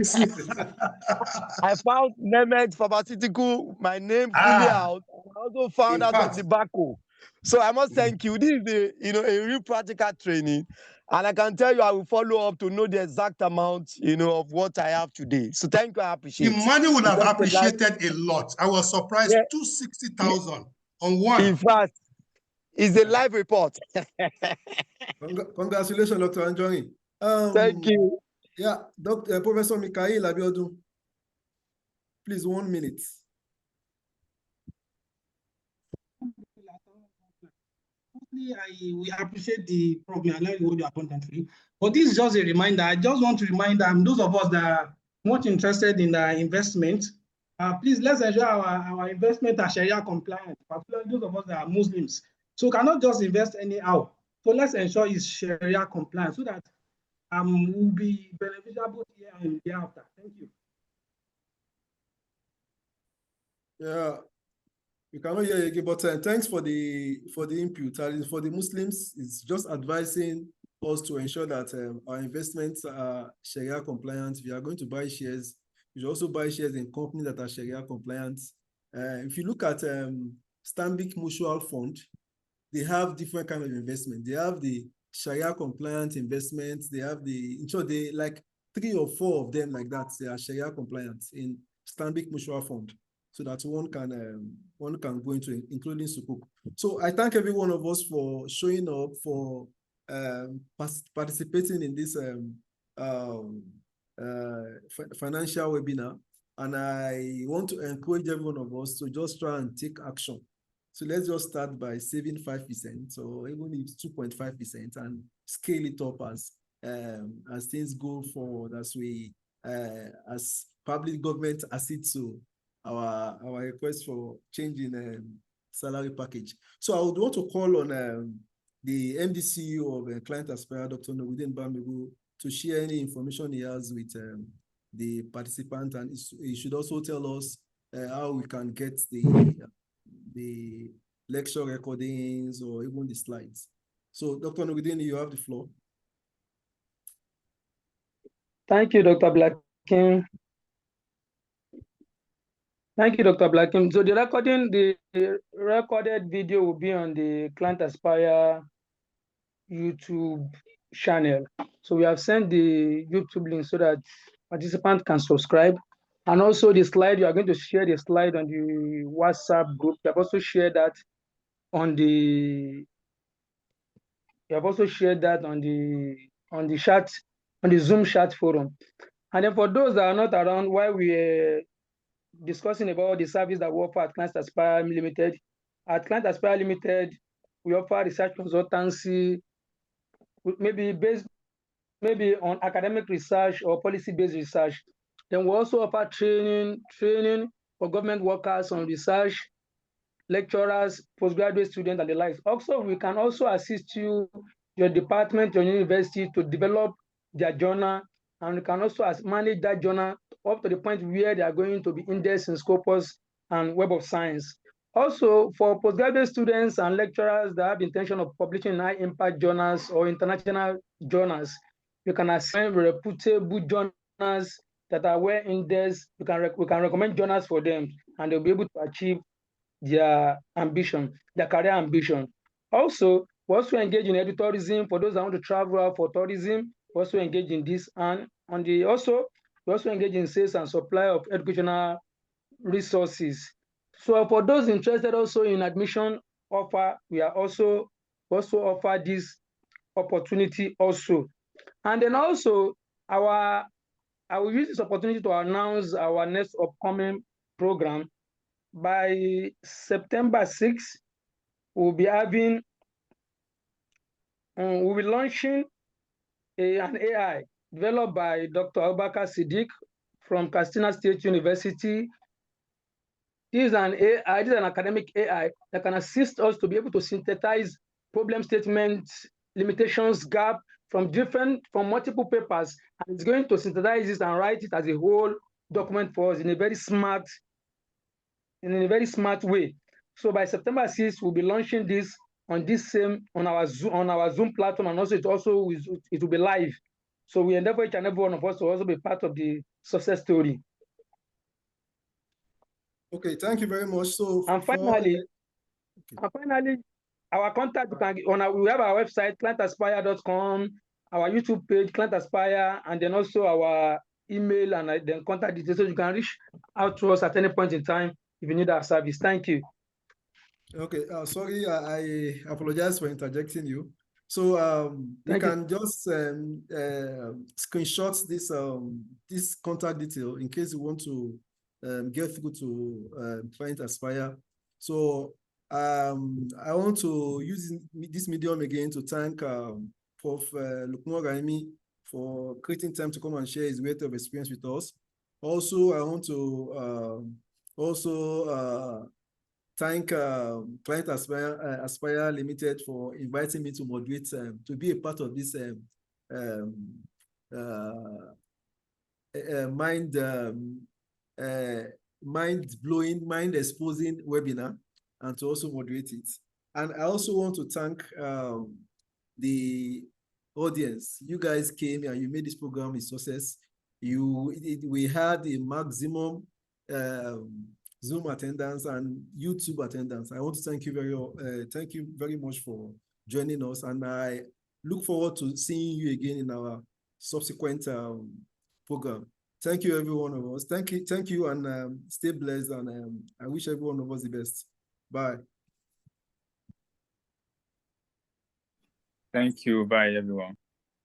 found Nemet Pharmaceutical, my name fully out. I also found out of the Baco. So I must thank you. This is a real practical training. And I can tell you, I will follow up to know the exact amount, of what I have today. So thank you, I appreciate it. The money would have appreciated a lot. I was surprised, yeah. 260,000 on 1. In fact, it's a live report. Congratulations, Dr. Anjorin. Thank you. Yeah, Professor Mikael Abiodun. Please, 1 minute. We appreciate the program. I learned what you abundantly. But this is just a reminder. I just want to remind those of us that much interested in investment. Please, let's ensure our investment are Sharia compliant, particularly those of us that are Muslims. So we cannot just invest anyhow. So let's ensure it's Sharia compliant so that will be beneficial both here and thereafter. Thank you. Yeah, you cannot hear you again, but thanks for the input. For the Muslims, it's just advising us to ensure that our investments are Sharia compliant. If you are going to buy shares, you should also buy shares in companies that are Sharia compliant. If you look at Stanbic Mutual Fund, they have different kind of investment. They have the Sharia compliant investments. They have they like 3 or 4 of them like that. They are Sharia compliant in Stanbic Mutual Fund, so that one can go into, including Sukuk. So I thank every one of us for showing up, for participating in this financial webinar. And I want to encourage every one of us to just try and take action. So let's just start by saving 5%, or even if it's 2.5%, and scale it up as things go forward, as public government accedes to our request for changing salary package. So I would want to call on the MD CEO of Clients Aspire, Dr. Nurudeen Bamigu, to share any information he has with the participant, and he should also tell us how we can get the lecture recordings or even the slides. So Dr. Nurudeen, you have the floor. Thank you, Dr. Blacking. Thank you, Dr. Blacking. So the recorded video will be on the Clients Aspire YouTube channel. So we have sent the YouTube link so that participants can subscribe. And also the slide, you are going to share the slide on the WhatsApp group. You have also shared that on the chat, on the Zoom chat forum. And then for those that are not around while we are discussing about the service that we offer at Clients Aspire Limited. At Clients Aspire Limited, we offer research consultancy, maybe on academic research or policy-based research. Then we also offer training for government workers on research, lecturers, postgraduate students, and the likes. Also, we can also assist your department, your university to develop their journal, and we can also manage that journal up to the point where they are going to be indexed in Scopus and Web of Science. Also, for postgraduate students and lecturers that have the intention of publishing in high-impact journals or international journals, you can assign reputable journals that are well indexed. We can recommend journals for them, and they'll be able to achieve their ambition, their career ambition. Also, we also engage in edutourism for those that want to travel out for tourism. We also engage in this, and we also engage in sales and supply of educational resources. So for those interested also in admission offer, we are also offer this opportunity also. And then also I will use this opportunity to announce our next upcoming program. By September 6th, we'll be launching an AI developed by Dr. Abubakar Siddiq from Katsina State University. This is an academic AI that can assist us to be able to synthesize problem statements, limitations, gap from multiple papers, and it's going to synthesize this and write it as a whole document for us in a very smart way. So by September 6th, we'll be launching this on our Zoom platform, and also it will be live. So we endeavor each and every one of us to also be part of the success story. Okay, thank you very much. So finally, our contact, we have our website, clientaspire.com, our YouTube page, Client Aspire, and then also our email and then contact details, so you can reach out to us at any point in time if you need our service. Thank you. Okay, sorry, I apologize for interjecting you. So you can just screenshot this contact detail in case you want to get through to Client Aspire. So I want to use this medium again to thank Prof. Lukman Raimi for creating time to come and share his wealth of experience with us. Also, I want to thank Client Aspire Limited for inviting me to moderate, to be a part of this mind-blowing, mind-exposing webinar, and to also moderate it. And I also want to thank the audience. You guys came and you made this program a success. We had a maximum Zoom attendance and YouTube attendance. I want to thank you very much for joining us, and I look forward to seeing you again in our subsequent program. Thank you, every one of us. Thank you, and stay blessed. And I wish every one of us the best. Bye. Thank you. Bye, everyone.